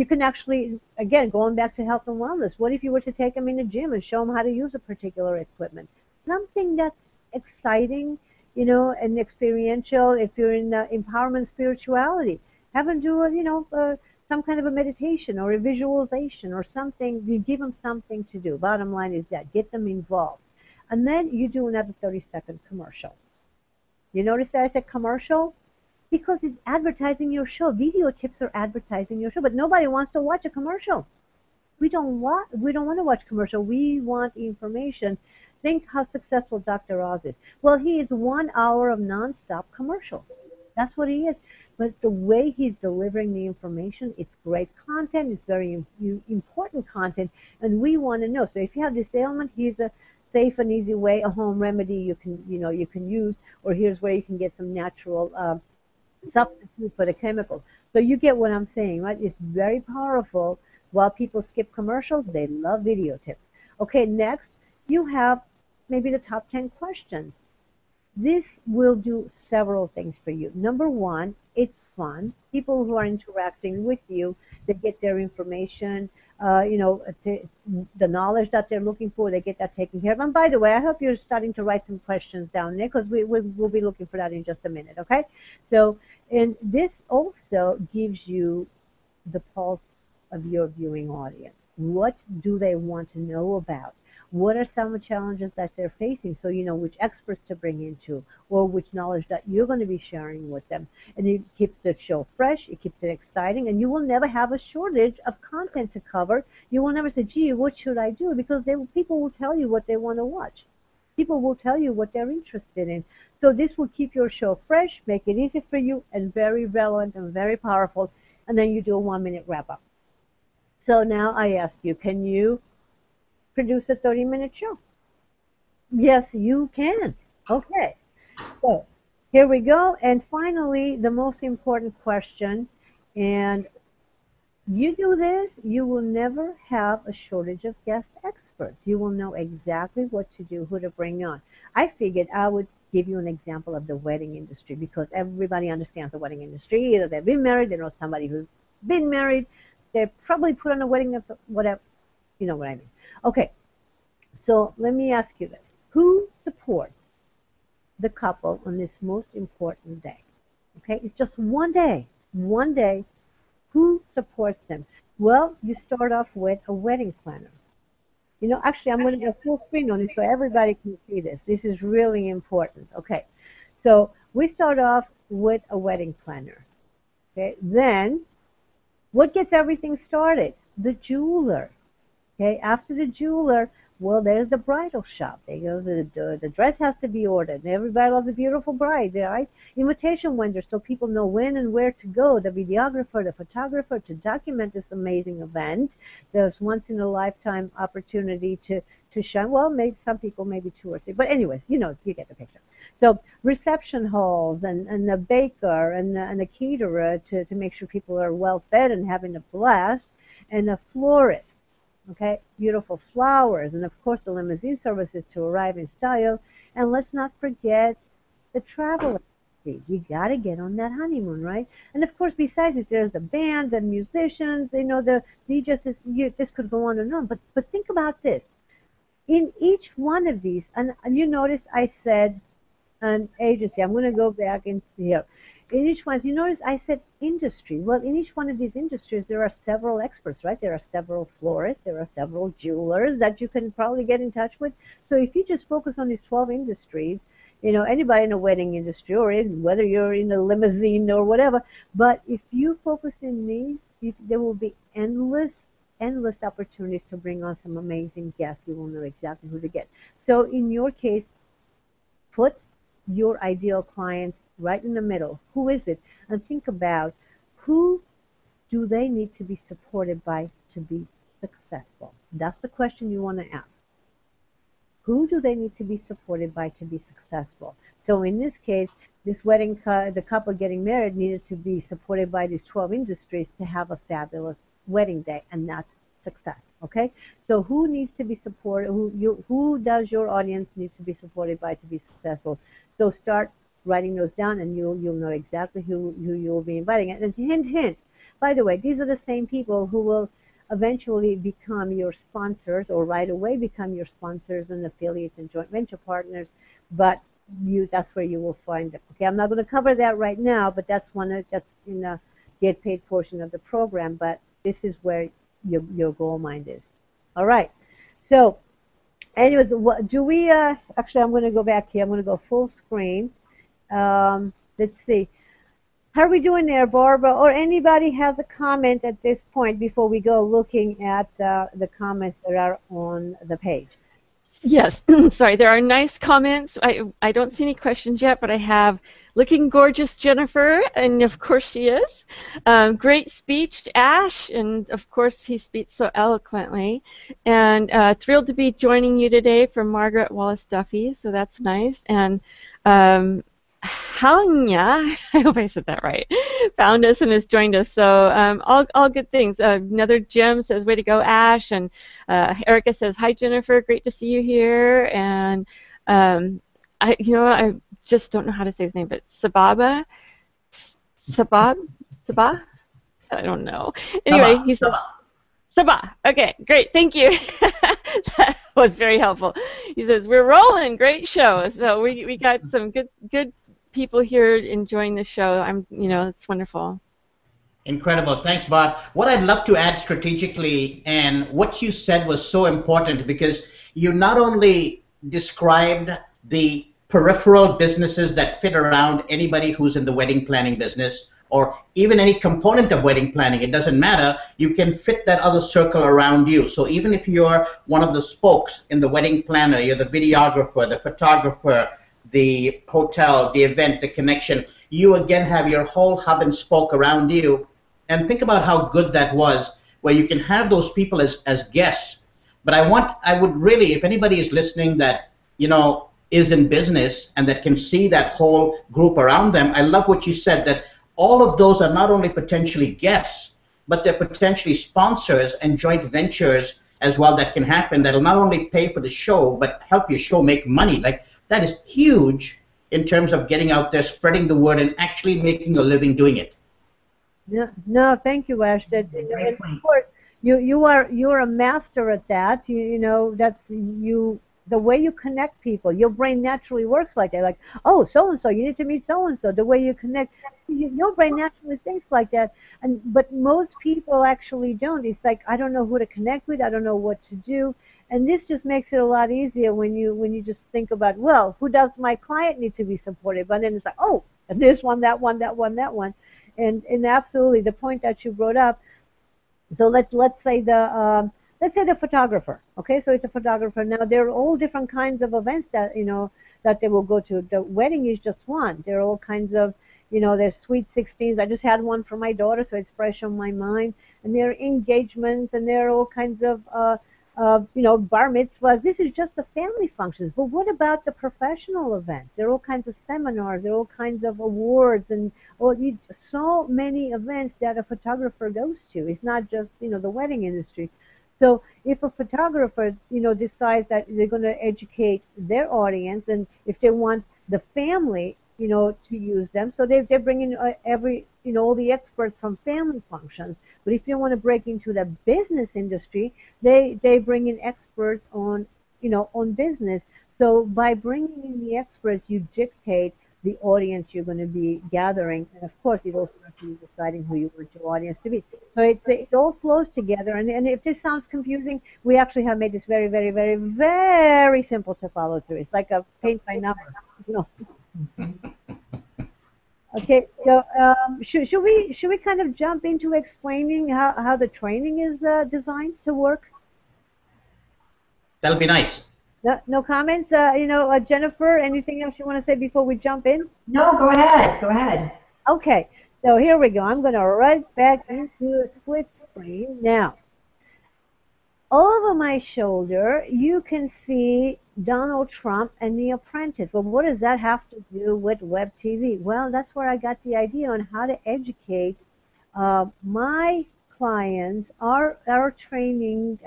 can actually, again, going back to health and wellness, what if you were to take them in the gym and show them how to use a particular equipment? Something that's exciting, and experiential. If you're in empowerment spirituality, have them do some kind of a meditation or a visualization or something. You give them something to do. Bottom line is that get them involved. And then you do another 30-second commercial. You notice that I said commercial? Because it's advertising your show. Video tips are advertising your show, but nobody wants to watch a commercial. We don't want to watch commercial. We want information. Think how successful Dr. Oz is. Well, he is 1 hour of nonstop commercials. That's what he is. But the way he's delivering the information, it's great content. It's very important content, and we want to know. So if you have this ailment, here's a safe and easy way, a home remedy you can use, or here's where you can get some natural substitute for the chemicals. So you get what I'm saying, right? It's very powerful. While people skip commercials, they love video tips. Okay, next you have maybe the top 10 questions. This will do several things for you. Number one, it's fun. People who are interacting with you, they get their information, the knowledge that they're looking for, they get that taken care of. And by the way, I hope you're starting to write some questions down there because we'll be looking for that in just a minute, okay? So, and this also gives you the pulse of your viewing audience. What do they want to know about? What are some of the challenges that they're facing so you know which experts to bring into or which knowledge that you're going to be sharing with them. And it keeps the show fresh, it keeps it exciting, and you will never have a shortage of content to cover. You will never say, gee, what should I do? Because people will tell you what they want to watch. People will tell you what they're interested in. So this will keep your show fresh, make it easy for you, and very relevant and very powerful. And then you do a 1-minute wrap-up. So now I ask you, can you produce a 30-minute show? Yes, you can. Okay. So here we go. And finally, the most important question. And you do this, you will never have a shortage of guest experts. You will know exactly what to do, who to bring on. I figured I would give you an example of the wedding industry because everybody understands the wedding industry. Either they've been married, they know somebody who's been married, they're probably put on a wedding, whatever. You know what I mean. Okay. So let me ask you this. Who supports the couple on this most important day? Okay, it's just one day. One day. Who supports them? Well, you start off with a wedding planner. Actually, I'm going to go full screen on this so everybody can see this. This is really important. Okay, so we start off with a wedding planner. Okay, then what gets everything started? The jeweler. Okay, after the jeweler, well, there's the bridal shop. The dress has to be ordered. And everybody loves a beautiful bride, right? Invitation vendors, so people know when and where to go. The videographer, the photographer to document this amazing event. There's once in a lifetime opportunity to shine. Well, maybe some people, maybe 2 or 3. But anyways, you get the picture. So reception halls and the baker and the caterer to make sure people are well fed and having a blast, and a florist. Okay, beautiful flowers, and of course the limousine services to arrive in style. And let's not forget the travel agency. You got to get on that honeymoon, right? And of course, besides it, there's the band and musicians. The DJs. This could go on and on. But think about this. In each one of these, and you notice I said an agency. I'm going to go back into here. In each one, you notice I said industry. Well, in each one of these industries, there are several experts, right? There are several florists, there are several jewelers that you can probably get in touch with. So if you just focus on these 12 industries, anybody in the wedding industry, or whether you're in a limousine or whatever, but if you focus in these, there will be endless opportunities to bring on some amazing guests. You will know exactly who to get. So in your case, put your ideal clients right in the middle. Who is it? And think about who do they need to be supported by to be successful. That's the question you want to ask. Who do they need to be supported by to be successful? So in this case, this the couple getting married needed to be supported by these 12 industries to have a fabulous wedding day, and that's success. Okay, so who needs to be supported? Who does your audience need to be supported by to be successful? So start writing those down, and you'll know exactly who you'll be inviting. And hint, by the way, these are the same people who will eventually become your sponsors, or right away become your sponsors and affiliates and joint venture partners. But that's where you will find them. Okay, I'm not going to cover that right now, but that's in the get paid portion of the program. But this is where your goal mind is. All right. So Anyways, what, do we, actually, I'm going to go back here. I'm going to go full screen. Let's see. How are we doing there, Barbara? Or anybody has a comment at this point before we go looking at the comments that are on the page? Yes, sorry, there are nice comments. I don't see any questions yet, but I have looking gorgeous Jennifer, and of course she is. Great speech, Ash, and of course he speaks so eloquently. And thrilled to be joining you today from Margaret Wallace Duffy, so that's nice. And Hanya, I hope I said that right, found us and has joined us. So all good things. Another Jim says, way to go, Ash. And Erica says, hi, Jennifer, great to see you here. And I just don't know how to say his name, but Sababa? Sabah? I don't know. Anyway, he said, Sabah. Okay, great. Thank you. That was very helpful. He says, we're rolling. Great show. So we got some good people here enjoying the show. It's wonderful. Incredible. Thanks, Bart. What I'd love to add strategically, and what you said was so important because you not only described the peripheral businesses that fit around anybody who's in the wedding planning business, or even any component of wedding planning, it doesn't matter, you can fit that other circle around you. So even if you're one of the spokes in the wedding planner, you're the videographer, the photographer, the hotel, the event, the connection, you again have your whole hub and spoke around you. And think about how good that was, where you can have those people as guests. But I would really, if anybody is listening that, is in business and that can see that whole group around them, I love what you said, that all of those are not only potentially guests, but they're potentially sponsors and joint ventures as well that can happen that'll not only pay for the show, but help your show make money. Like, that is huge in terms of getting out there, spreading the word, and actually making a living doing it. No, thank you, Ash. And of course, you're a master at that. That's you. The way you connect people, your brain naturally works like that. Like, oh, so and so, you need to meet so and so. The way you connect, your brain naturally thinks like that. But most people actually don't. It's like, I don't know who to connect with. I don't know what to do. And this just makes it a lot easier when you just think about, well, who does my client need to be supported? But then it's like, oh, this one, that one, that one, that one. And absolutely, the point that you brought up. So let's say the photographer. Okay, so it's a photographer. Now there are all different kinds of events that that they will go to. The wedding is just one. There are all kinds of there's sweet 16s. I just had one for my daughter, so it's fresh on my mind. And there are engagements, and there are all kinds of bar mitzvahs. This is just the family functions. But what about the professional events? There are all kinds of seminars. There are all kinds of awards and so many events that a photographer goes to. It's not just the wedding industry. So if a photographer decides that they're going to educate their audience, and if they want the family to use them, so they bring in all the experts from family functions. But if you want to break into the business industry, they bring in experts on on business. So by bringing in the experts, you dictate the audience you're going to be gathering, and of course it all starts with deciding who you want your audience to be. So it all flows together. And if this sounds confusing, we actually have made this very, very, very, very simple to follow through. It's like a paint by number. Okay, so should we kind of jump into explaining how the training is designed to work? That'll be nice. No comments? Jennifer, anything else you want to say before we jump in? No, go ahead. Go ahead. Okay, so here we go. I'm going to right back into a split screen now. Over my shoulder, you can see Donald Trump and The Apprentice. Well, what does that have to do with WebTV? Well, that's where I got the idea on how to educate my clients, our training,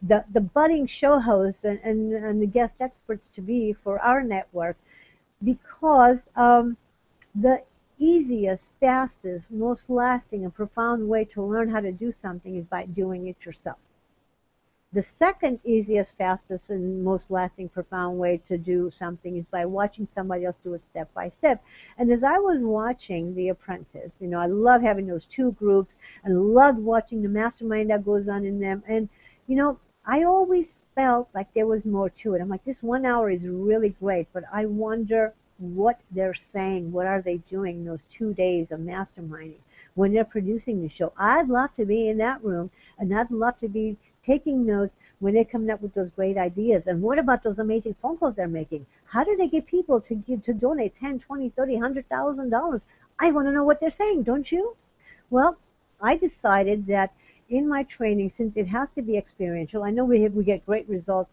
the budding show hosts and the guest experts to be for our network, because the easiest, fastest, most lasting and profound way to learn how to do something is by doing it yourself. The second easiest, fastest, and most lasting, profound way to do something is by watching somebody else do it step by step. And as I was watching The Apprentice, I love having those two groups and loved watching the mastermind that goes on in them. And, I always felt like there was more to it. I'm like, this 1 hour is really great, but I wonder what they're saying. What are they doing those 2 days of masterminding when they're producing the show? I'd love to be in that room, and I'd love to be taking notes when they're coming up with those great ideas. And what about those amazing phone calls they're making? How do they get people to donate 10, 20, 30, $100,000? I want to know what they're saying, don't you? Well, I decided that in my training, since it has to be experiential, I know we get great results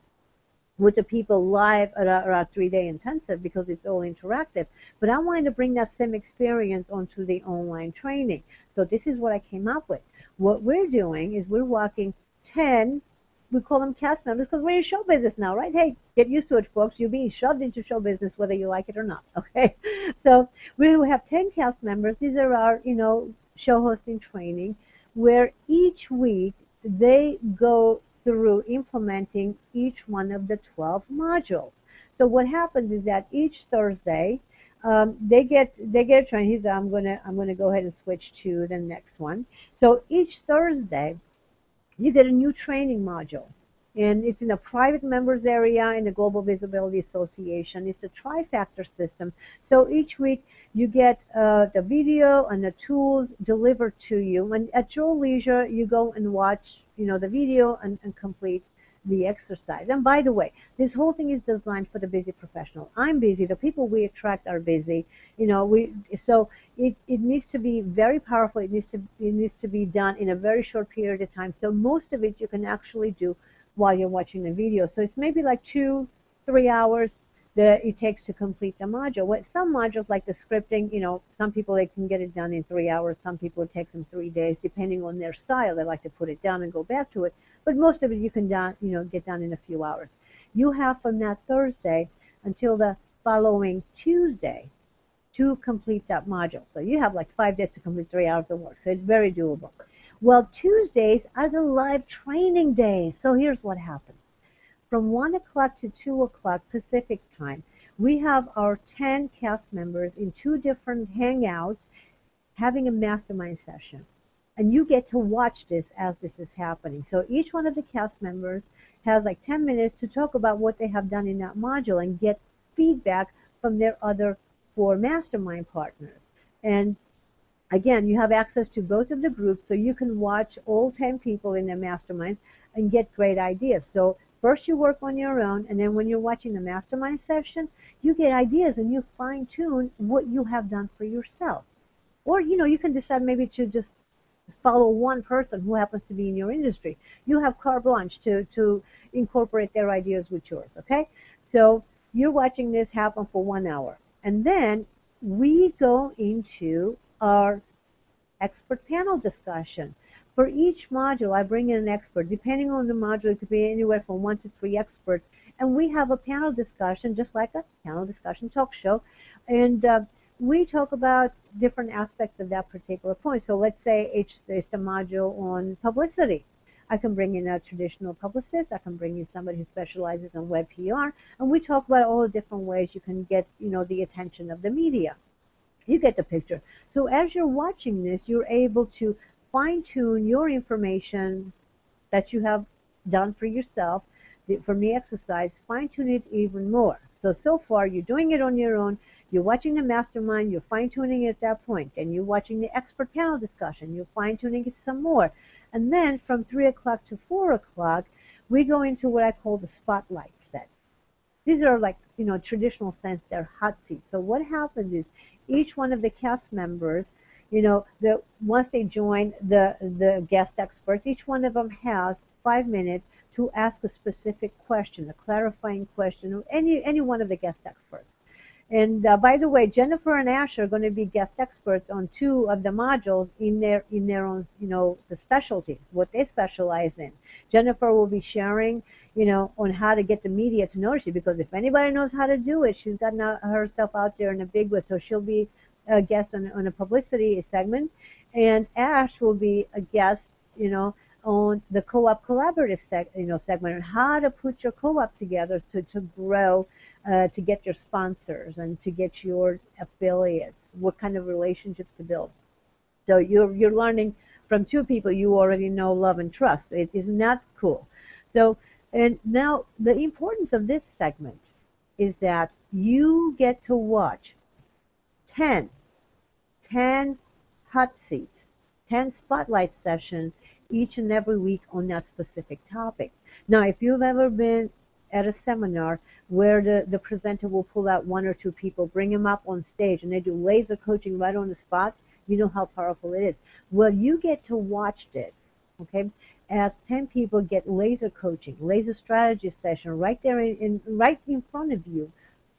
with the people live at our 3-day intensive because it's all interactive, but I wanted to bring that same experience onto the online training. So this is what I came up with. What we're doing is we're walking 10, we call them cast members because we're in show business now, right? Hey, get used to it, folks. You're being shoved into show business whether you like it or not, okay? So we have 10 cast members. These are our, show hosting training, where each week they go through implementing each one of the 12 modules. So what happens is that each Thursday, they get a training. I'm gonna go ahead and switch to the next one. So each Thursday, you get a new training module. And it's in a private members area in the Global Visibility Association. It's a trifactor system. So each week you get the video and the tools delivered to you. And at your leisure, you go and watch, the video and complete the exercise. And by the way, this whole thing is designed for the busy professional. I'm busy. The people we attract are busy. So it needs to be very powerful. It needs to be done in a very short period of time. So most of it you can actually do while you're watching the video. So it's maybe like 2-3 hours that it takes to complete the module. With some modules like the scripting, some people they can get it done in 3 hours. Some people it takes them 3 days, depending on their style. They like to put it down and go back to it. But most of it you can get done in a few hours. You have from that Thursday until the following Tuesday to complete that module. So you have like 5 days to complete 3 hours of work. So it's very doable. Well, Tuesdays are the live training days. So here's what happens. From 1 o'clock to 2 o'clock Pacific time, we have our 10 cast members in 2 different Hangouts having a mastermind session. And you get to watch this as this is happening. So each one of the cast members has like 10 minutes to talk about what they have done in that module and get feedback from their other 4 mastermind partners. And again, you have access to both of the groups, so you can watch all 10 people in their masterminds and get great ideas. So first you work on your own, and then when you're watching the mastermind session, you get ideas and you fine-tune what you have done for yourself. Or, you can decide maybe to just follow one person who happens to be in your industry. You have carte blanche to incorporate their ideas with yours, okay? So you're watching this happen for 1 hour. And then we go into our expert panel discussion. For each module, I bring in an expert. Depending on the module, it could be anywhere from 1 to 3 experts. And we have a panel discussion, just like a panel discussion talk show. And we talk about different aspects of that particular point. So let's say it's a module on publicity. I can bring in a traditional publicist. I can bring in somebody who specializes in web PR. And we talk about all the different ways you can get, the attention of the media. You get the picture. So as you're watching this, you're able to fine-tune your information that you have done for yourself, from the exercise, fine-tune it even more. So far, you're doing it on your own. You're watching the mastermind. You're fine-tuning it at that point. And you're watching the expert panel discussion. You're fine-tuning it some more. And then from 3 o'clock to 4 o'clock, we go into what I call the spotlight set. These are like, traditional sense, they're hot seats. So what happens is each one of the cast members, once they join the guest experts, each one of them has 5 minutes to ask a specific question, a clarifying question, of any one of the guest experts. And by the way, Jennifer and Ash are going to be guest experts on 2 of the modules in their own, the specialty, what they specialize in. Jennifer will be sharing, on how to get the media to notice you, because if anybody knows how to do it, she's gotten herself out there in a big way. So she'll be a guest on a publicity segment, and Ash will be a guest, on the co-op collaborative segment, on how to put your co-op together to grow, to get your sponsors and to get your affiliates, what kind of relationships to build. So you're learning from 2 people you already know, love, and trust. Isn't that cool? So And now the importance of this segment is that you get to watch 10 10 hot seats, 10 spotlight sessions each and every week on that specific topic. Now, if you've ever been at a seminar where the presenter will pull out one or two people, bring them up on stage, and they do laser coaching right on the spot, you know how powerful it is. Well, you get to watch this, okay, as 10 people get laser coaching, laser strategy session right there right in front of you.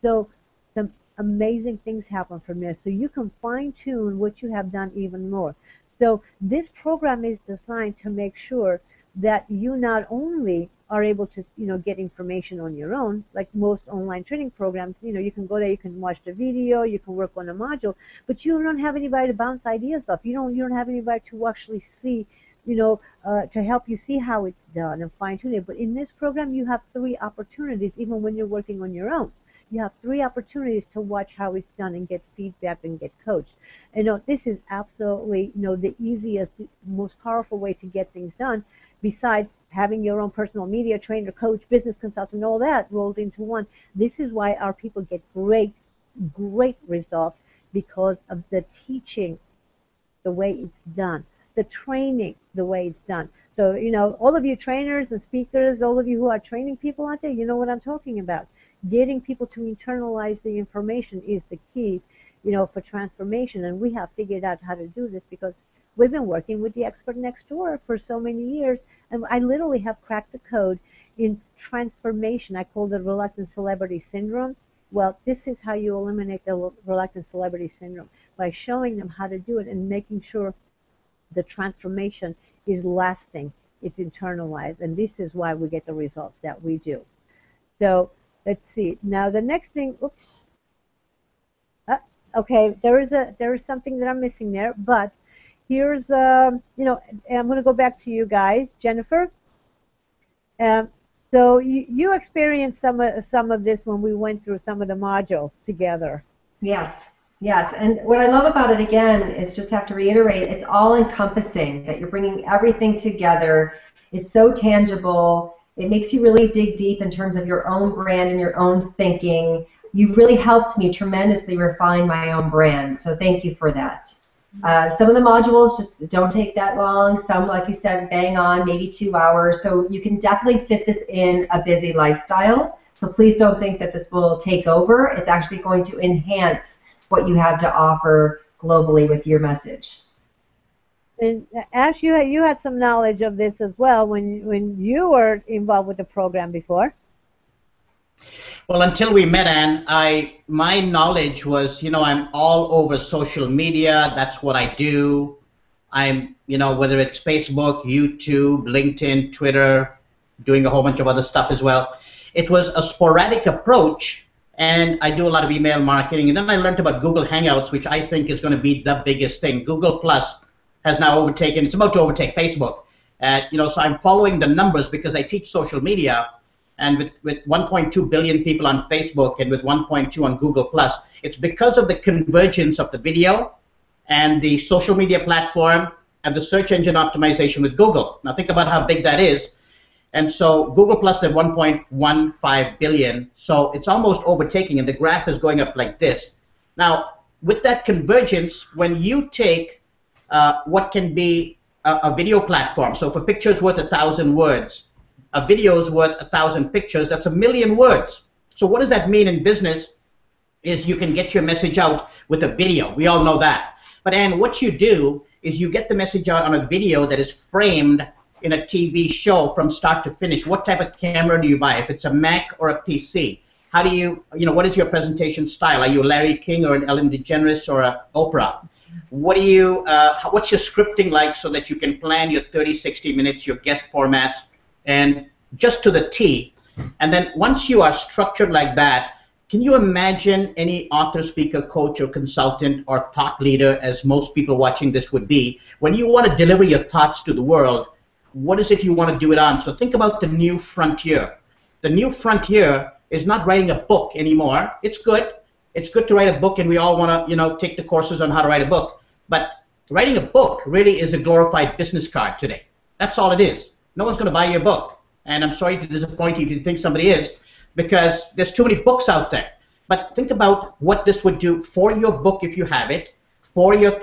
So some amazing things happen from there. So you can fine tune what you have done even more. So this program is designed to make sure that you not only are able to, get information on your own, like most online training programs, you can go there, you can watch the video, you can work on a module, but you don't have anybody to bounce ideas off. You don't have anybody to actually see, to help you see how it's done and fine tune it. But in this program, you have 3 opportunities, even when you're working on your own. You have 3 opportunities to watch how it's done and get feedback and get coached. And this is absolutely, the easiest, most powerful way to get things done, besides having your own personal media trainer, coach, business consultant, all that rolled into one. This is why our people get great, great results, because of the teaching, the way it's done, the training, the way it's done. So, all of you trainers and speakers, all of you who are training people out there, you know what I'm talking about. Getting people to internalize the information is the key, for transformation. And we have figured out how to do this because we've been working with the expert next door for so many years. And I literally have cracked the code in transformation. I call it reluctant celebrity syndrome. Well, this is how you eliminate the reluctant celebrity syndrome, by showing them how to do it and making sure the transformation is lasting, it's internalized. And this is why we get the results that we do. So let's see. Now the next thing, oops. Okay, there is something that I'm missing there, but here's, I'm going to go back to you guys, Jennifer. So you experienced some of this when we went through some of the modules together. Yes. Yes, and what I love about it, again, is just have to reiterate, it's all encompassing, that you're bringing everything together. It's so tangible. It makes you really dig deep in terms of your own brand and your own thinking. You've really helped me tremendously refine my own brand, so thank you for that. Some of the modules just don't take that long. Some, like you said, bang on, maybe 2 hours. So you can definitely fit this in a busy lifestyle. So please don't think that this will take over. It's actually going to enhance what you have to offer globally with your message. And Ash, you had some knowledge of this as well when you were involved with the program before. Well, until we met, Ann, my knowledge was, I'm all over social media. That's what I do. I'm, whether it's Facebook, YouTube, LinkedIn, Twitter, doing a whole bunch of other stuff as well. It was a sporadic approach. And I do a lot of email marketing. And then I learned about Google Hangouts, which I think is going to be the biggest thing. Google Plus has now it's about to overtake Facebook. So I'm following the numbers because I teach social media. And with 1.2 billion people on Facebook and with 1.2 on Google Plus, it's because of the convergence of the video and the social media platform and the search engine optimization with Google. Now think about how big that is. And so Google Plus at 1.15 billion, so it's almost overtaking, and the graph is going up like this. Now, with that convergence, when you take what can be a video platform, so if a picture is worth 1,000 words, a video is worth 1,000 pictures, that's 1,000,000 words. So what does that mean in business is you can get your message out with a video. We all know that. But Ann, what you do is you get the message out on a video that is framed in a TV show from start to finish. What type of camera do you buy? If it's a Mac or a PC, how do you, what is your presentation style? Are you Larry King or an Ellen DeGeneres or a Oprah? What do you, what's your scripting like so that you can plan your 30, 60 minutes, your guest formats, and just to the T. And then once you are structured like that, can you imagine any author, speaker, coach, or consultant, or thought leader, as most people watching this would be, when you want to deliver your thoughts to the world, what is it you want to do it on? So think about the new frontier. The new frontier is not writing a book anymore. It's good. It's good to write a book, and we all want to, take the courses on how to write a book. But writing a book really is a glorified business card today. That's all it is. No one's going to buy your book. And I'm sorry to disappoint you if you think somebody is, because there's too many books out there. But think about what this would do for your book if you have it, for your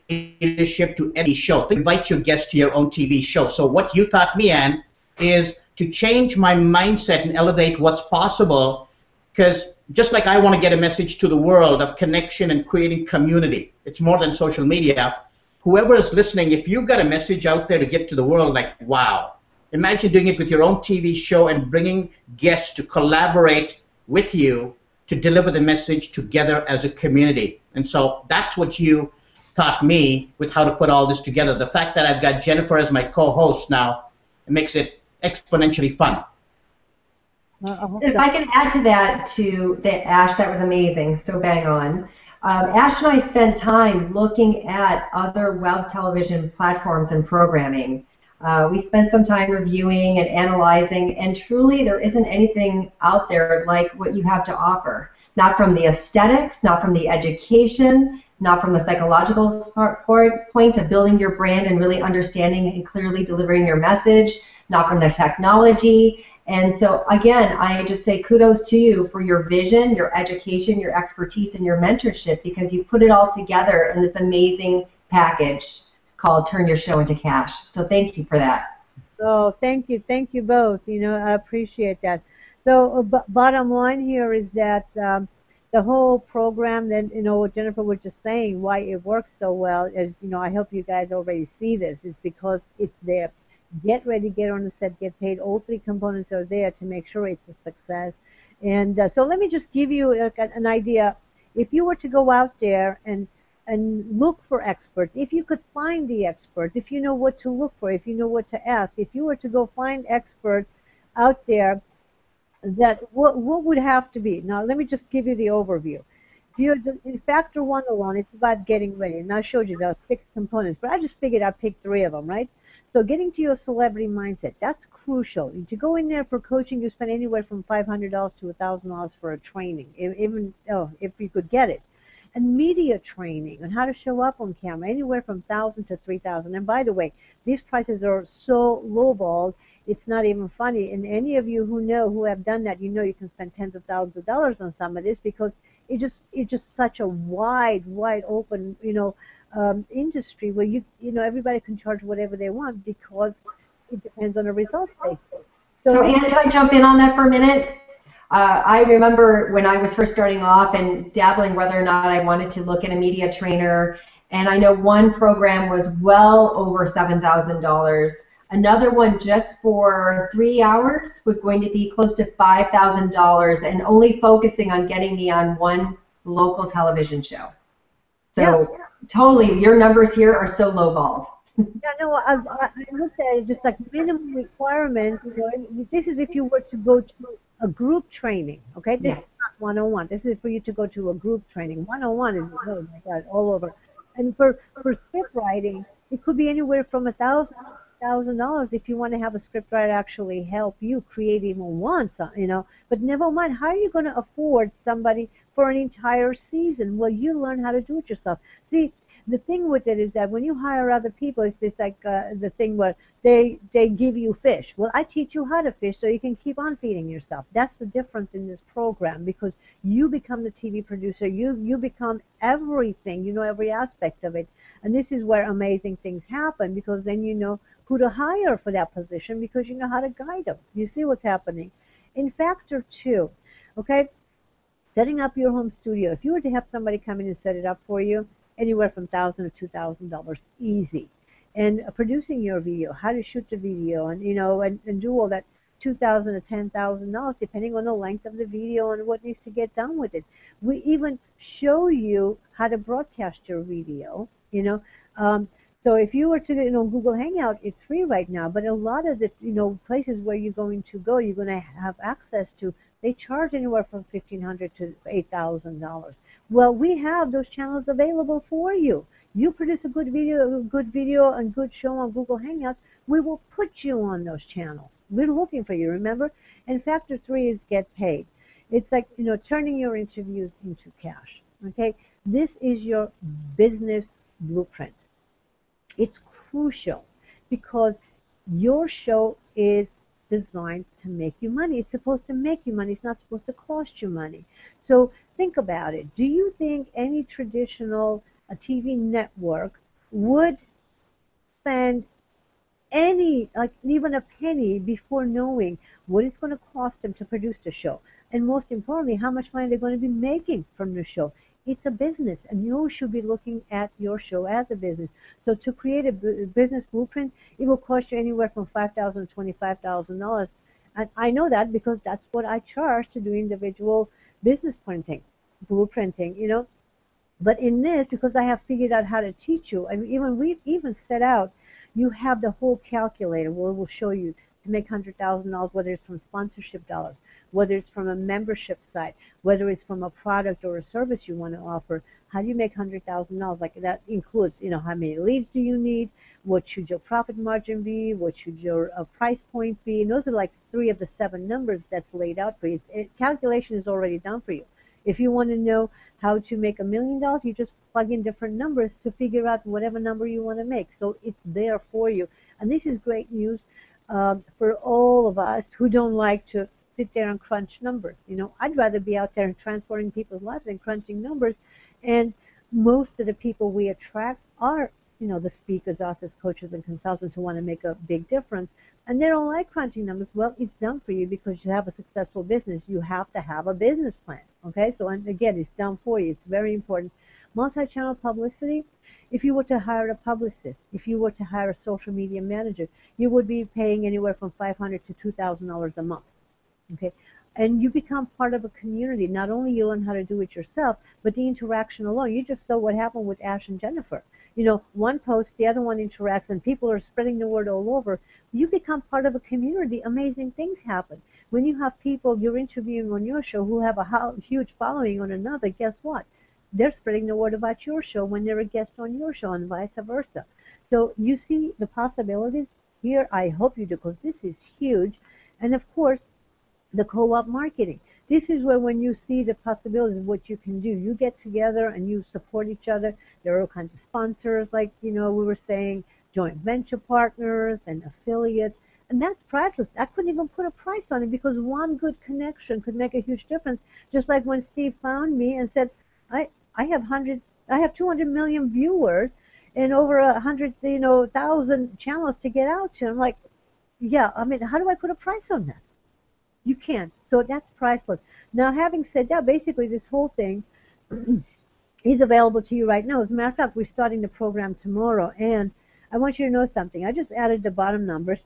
leadership to any show. Invite your guests to your own TV show. So what you taught me, Ann, is to change my mindset and elevate what's possible, because just like I want to get a message to the world of connection and creating community, it's more than social media. Whoever is listening, if you've got a message out there to get to the world, like, wow, imagine doing it with your own TV show and bringing guests to collaborate with you to deliver the message together as a community. And so that's what you taught me with how to put all this together. The fact that I've got Jennifer as my co-host now, it makes it exponentially fun. If I can add to that, Ash, that was amazing, so bang on. Ash and I spent time looking at other web television platforms and programming. We spent some time reviewing and analyzing, and truly there isn't anything out there like what you have to offer. Not from the aesthetics, not from the education, not from the psychological point of building your brand and really understanding and clearly delivering your message, not from the technology. And so, again, I just say kudos to you for your vision, your education, your expertise, and your mentorship, because you put it all together in this amazing package called Turn Your Show into Cash. So thank you for that. Oh, thank you both. I appreciate that. So, bottom line here is that the whole program, that what Jennifer was just saying, why it works so well, as I hope you guys already see this, is because it's there. Get ready, get on the set, get paid. All three components are there to make sure it's a success. And so let me just give you an idea. If you were to go out there and look for experts, if you could find the experts, if you know what to look for, if you know what to ask, if you were to go find experts out there, that what would have to be? Now let me just give you the overview. In factor one alone, it's about getting ready. And I showed you those 6 components, but I just figured I'd pick 3 of them, right? So getting to your celebrity mindset, that's crucial. To go in there for coaching, you spend anywhere from $500 to $1,000 for a training, even if you could get it. And media training on how to show up on camera, anywhere from $1,000 to $3,000. And by the way, these prices are so lowballed, it's not even funny. And any of you who have done that, you can spend tens of thousands of dollars on some of this, because it's just such a wide open, industry where everybody can charge whatever they want, because it depends on the results basis. So Ann, can I jump in on that for a minute? I remember when I was first starting off and dabbling whether or not I wanted to look at a media trainer, and I know one program was well over $7,000. Another one just for 3 hours was going to be close to $5,000, and only focusing on getting me on one local television show. So totally, your numbers here are so lowballed. Yeah, no, I looked at it just like minimum requirements. This is if you were to go to a group training, okay? This is not 101. This is for you to go to a group training. 101 is, oh my God, all over. And for script writing, it could be anywhere from $1,000 if you want to have a script writer actually help you create even once, But never mind, how are you going to afford somebody for an entire season? Well, you learn how to do it yourself. See, the thing with it is that when you hire other people, it's just like the thing where they give you fish. Well, I teach you how to fish so you can keep on feeding yourself. That's the difference in this program, because you become the TV producer. You become everything. You know every aspect of it. And this is where amazing things happen, because then you know who to hire for that position, because you know how to guide them. You see what's happening. In factor 2, okay, setting up your home studio. If you were to have somebody come in and set it up for you, anywhere from $1,000 to $2,000, easy. And producing your video, how to shoot the video, and and do all that, $2,000 to $10,000, depending on the length of the video and what needs to get done with it. We even show you how to broadcast your video. So if you were to, Google Hangout, it's free right now, but a lot of the, places where you're going to go, you're going to have access to, they charge anywhere from $1,500 to $8,000. Well, we have those channels available for you. You produce a good video and good show on Google Hangouts, we will put you on those channels. We're looking for you, remember? And factor 3 is get paid. It's like, turning your interviews into cash. Okay? This is your business blueprint. It's crucial, because your show is designed to make you money. It's supposed to make you money. It's not supposed to cost you money. So think about it. Do you think any traditional TV network would spend any, like even a penny before knowing what it's going to cost them to produce the show? And most importantly, how much money they're going to be making from the show. It's a business, and you should be looking at your show as a business. So to create a business blueprint, it will cost you anywhere from $5,000 to $25,000. And I know that because that's what I charge to do individual business printing, blueprinting, But in this, because I have figured out how to teach you, and even we've even set out, you have the whole calculator where we'll show you to make $100,000, whether it's from sponsorship dollars, whether it's from a membership site, whether it's from a product or a service you want to offer. How do you make $100,000? Like that includes, how many leads do you need? What should your profit margin be? What should your price point be? And those are like 3 of the 7 numbers that's laid out for you. Calculation is already done for you. If you want to know how to make $1 million, you just plug in different numbers to figure out whatever number you want to make. So it's there for you. And this is great news for all of us who don't like to sit there and crunch numbers. I'd rather be out there and transforming people's lives than crunching numbers. And most of the people we attract are, the speakers, authors, coaches, and consultants who want to make a big difference. And they don't like crunching numbers. Well, it's done for you because you have a successful business. You have to have a business plan. Okay, so and again, it's done for you. It's very important. Multi-channel publicity. If you were to hire a publicist, if you were to hire a social media manager, you would be paying anywhere from $500 to $2,000 a month. Okay, and you become part of a community. Not only you learn how to do it yourself, but the interaction alone. You just saw what happened with Ash and Jennifer. One post, the other one interacts, and people are spreading the word all over. You become part of a community. Amazing things happen. When you have people you're interviewing on your show who have a huge following on another, guess what? They're spreading the word about your show when they're a guest on your show, and vice versa. So you see the possibilities here. I hope you do, because this is huge. And of course, the co-op marketing. This is where when you see the possibilities of what you can do, you get together and you support each other. There are all kinds of sponsors, like, we were saying, joint venture partners and affiliates. And that's priceless. I couldn't even put a price on it because one good connection could make a huge difference. Just like when Steve found me and said, I have 200 million viewers and over 100,000 channels to get out to. I'm like, yeah, how do I put a price on that? You can't. So that's priceless. Now, having said that, basically this whole thing is available to you right now. As a matter of fact, we're starting the program tomorrow, and I want you to know something. I just added the bottom numbers.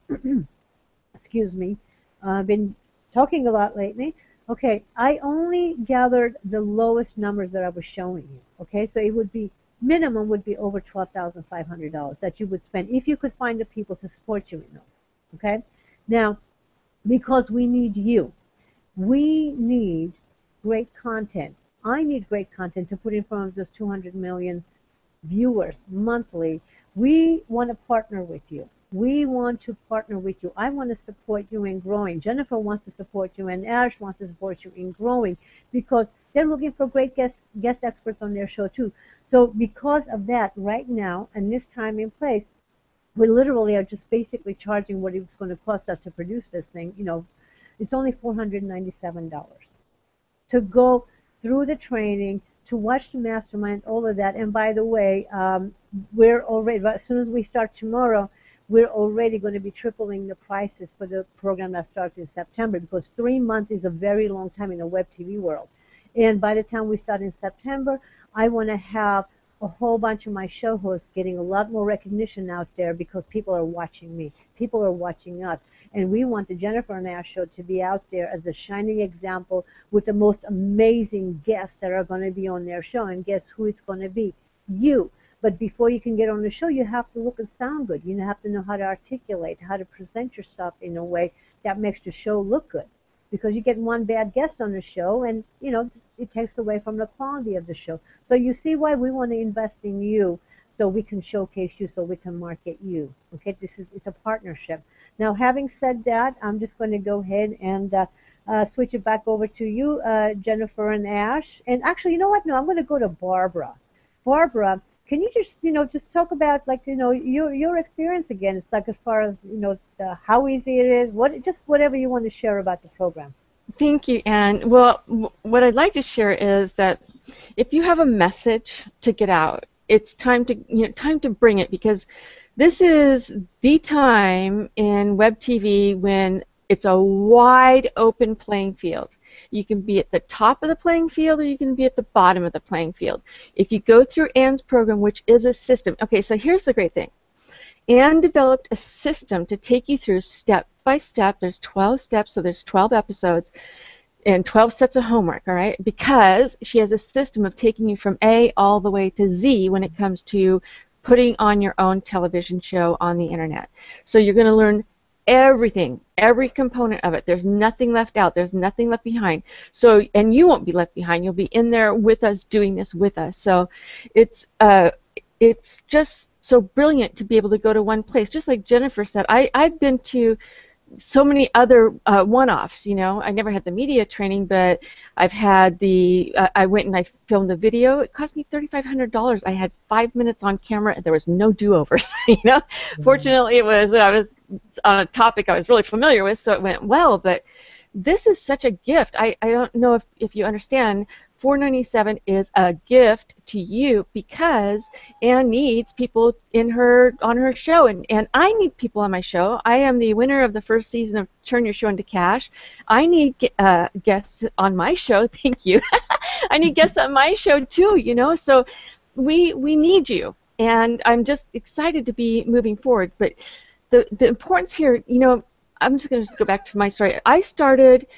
Excuse me. I've been talking a lot lately. Okay, I only gathered the lowest numbers that I was showing you. Okay, so it would be, minimum would be over $12,500 that you would spend if you could find the people to support you in those. Okay, now, because we need you. We need great content. I need great content to put in front of those 200 million viewers monthly. We want to partner with you. We want to partner with you. I want to support you in growing. Jennifer wants to support you, and Ash wants to support you in growing because they're looking for great guest experts on their show too. So because of that, right now, and this time in place, we literally are just basically charging what it's going to cost us to produce this thing. It's only $497 to go through the training, to watch the mastermind, all of that. And by the way, we're already, as soon as we start tomorrow, we're already going to be tripling the prices for the program that starts in September, because 3 months is a very long time in the web TV world. And by the time we start in September, I want to have a whole bunch of my show hosts getting a lot more recognition out there because people are watching me. People are watching us. And we want the Jennifer and Ash show to be out there as a shining example with the most amazing guests that are going to be on their show. And guess who it's going to be? You. But before you can get on the show, you have to look and sound good. You have to know how to articulate, how to present yourself in a way that makes the show look good. Because you get one bad guest on the show and, it takes away from the quality of the show. So you see why we want to invest in you, so we can showcase you, so we can market you. Okay, it's a partnership. Now, having said that, I'm just going to go ahead and switch it back over to you, Jennifer and Ash. And actually, you know what? No, I'm going to go to Barbara. Barbara, can you just, just talk about, like, your experience again? It's like, as far as, how easy it is, just whatever you want to share about the program. Thank you, Anne. Well, what I'd like to share is that if you have a message to get out, it's time to bring it, because this is the time in web TV when it's a wide open playing field. You can be at the top of the playing field, or you can be at the bottom of the playing field. If you go through Anne's program, which is a system, okay, so here's the great thing. Anne developed a system to take you through step by step. There's 12 steps, so there's 12 episodes and 12 sets of homework, all right? Because she has a system of taking you from A all the way to Z when it comes to putting on your own television show on the internet. So you're going to learn everything, every component of it. There's nothing left out. There's nothing left behind. So, and you won't be left behind. You'll be in there with us, doing this with us. So it's just so brilliant to be able to go to one place. Just like Jennifer said, I've been to so many other one-offs. I never had the media training, but I've had I went and I filmed a video. It cost me $3,500. I had 5 minutes on camera, and there was no do-overs. Fortunately, I was on a topic I was really familiar with, so it went well. But this is such a gift. I don't know if you understand. $497 is a gift to you, because Anne needs people on her show, and I need people on my show. I am the winner of the first season of Turn Your Show into Cash. I need guests on my show. Thank you. I need guests on my show too. So we need you, and I'm just excited to be moving forward. But the importance here, I'm just going to go back to my story. I started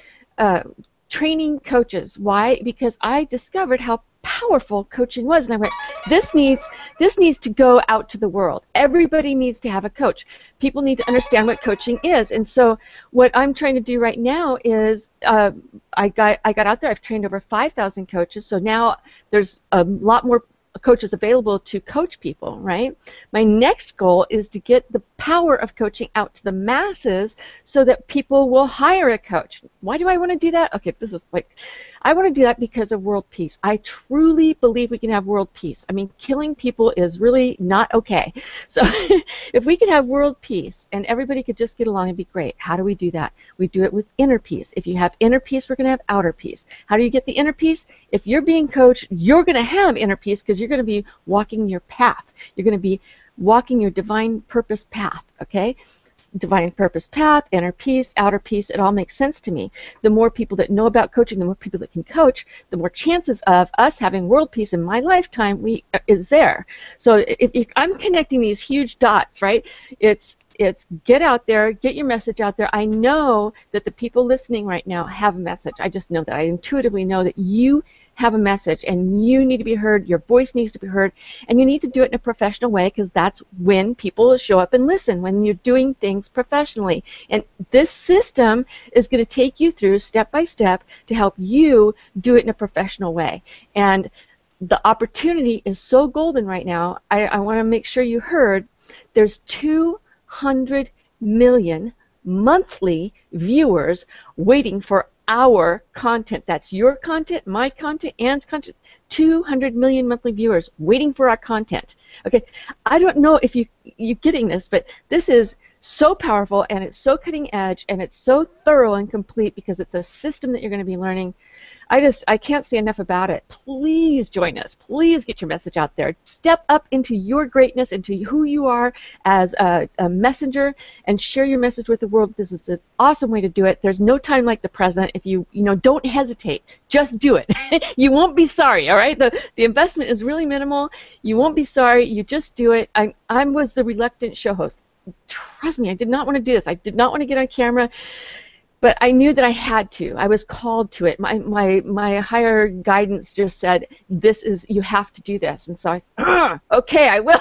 training coaches. Why? Because I discovered how powerful coaching was, and I went, this needs to go out to the world. Everybody needs to have a coach. People need to understand what coaching is. And so what I'm trying to do right now is I got out there. I've trained over 5,000 coaches, so now there's a lot more coaches available to coach people, right? My next goal is to get the power of coaching out to the masses so that people will hire a coach. Why do I want to do that? Okay, I want to do that because of world peace. I truly believe we can have world peace. I mean, killing people is really not okay. So if we could have world peace and everybody could just get along, it'd be great. How do we do that? We do it with inner peace. If you have inner peace, we're going to have outer peace. How do you get the inner peace? If you're being coached, you're going to have inner peace, because you're going to be walking your path. You're going to be walking your divine purpose path, okay? Divine purpose path, inner peace, outer peace, it all makes sense to me. The more people that know about coaching, the more people that can coach, the more chances of us having world peace in my lifetime is there. So if I'm connecting these huge dots, right, it's get out there, get your message out there. I know that the people listening right now have a message. I just know that. I intuitively know that you have a message, and you need to be heard. Your voice needs to be heard, and you need to do it in a professional way, because that's when people show up and listen, when you're doing things professionally. And this system is going to take you through step by step to help you do it in a professional way. And the opportunity is so golden right now. I want to make sure you heard there's 200 million monthly viewers waiting for our content. That's your content, my content, Anne's content. 200 million monthly viewers waiting for our content. Okay, I don't know if you're getting this, but this is so powerful, and it's so cutting edge, and it's so thorough and complete, because it's a system that you're going to be learning. I can't say enough about it. Please join us. Please get your message out there. Step up into your greatness, into who you are as a messenger, and share your message with the world. This is an awesome way to do it. There's no time like the present. If you don't hesitate. Just do it. You won't be sorry, all right? The investment is really minimal. You won't be sorry. You just do it. I was the reluctant show host. Trust me, I did not want to do this. I did not want to get on camera. But I knew that I had to. I was called to it. My higher guidance just said, you have to do this. And so okay, I will.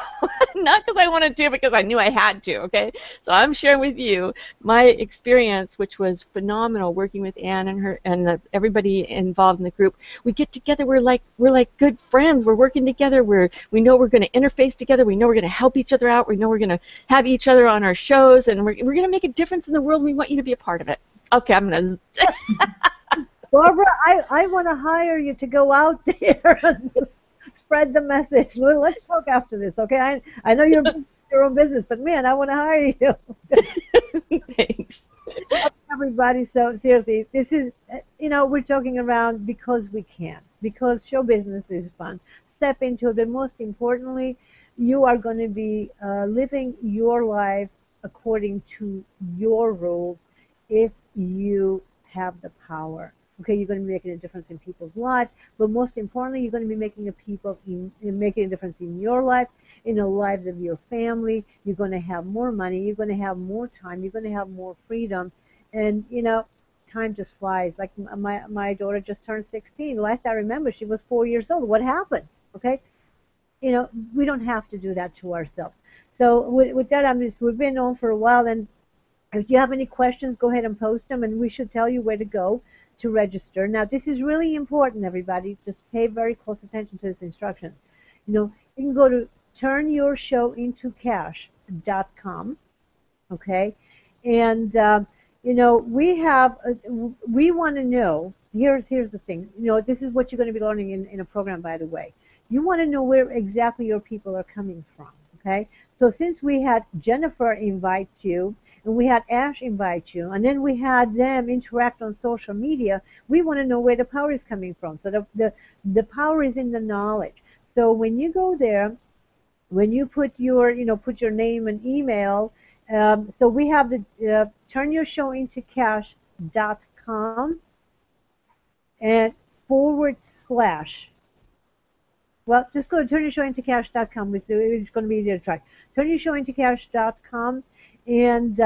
Not because I wanted to, because I knew I had to, okay? So I'm sharing with you my experience, which was phenomenal, working with Anne and everybody involved in the group. We get together, we're like good friends. We're working together. We know we're going to interface together. We know we're going to help each other out. We know we're going to have each other on our shows, and we're going to make a difference in the world. We want you to be a part of it. Okay, I'm going to... Barbara, I want to hire you to go out there. spread the message. Well, let's talk after this, okay? I know you're your own business, but man, I want to hire you. Thanks. Everybody, so seriously, this is, we're joking around because we can, because show business is fun. Step into it, but most importantly, you are going to be living your life according to your rules if you have the power. Okay, you're going to be making a difference in people's lives, but most importantly, you're going to be making making a difference in your life, in the lives of your family. You're going to have more money. You're going to have more time. You're going to have more freedom. And, time just flies. Like my daughter just turned 16. Last I remember, she was 4 years old. What happened? Okay? We don't have to do that to ourselves. So with that, we've been on for a while. And if you have any questions, go ahead and post them. And we should tell you where to go to register. Now, this is really important, everybody. Just pay very close attention to this instruction. You can go to turnyourshowintocash.com. Okay? And, we want to know, here's the thing, this is what you're going to be learning in a program, by the way. You want to know where exactly your people are coming from, okay? So since we had Jennifer invite you, and we had Ash invite you, and then we had them interact on social media, we want to know where the power is coming from. So the power is in the knowledge. So when you go there, when you put your name and email, so we have the turnyourshowintocash.com and / well, just go to turnyourshowintocash.com. It's going to be easier to try. Turnyourshowintocash.com, and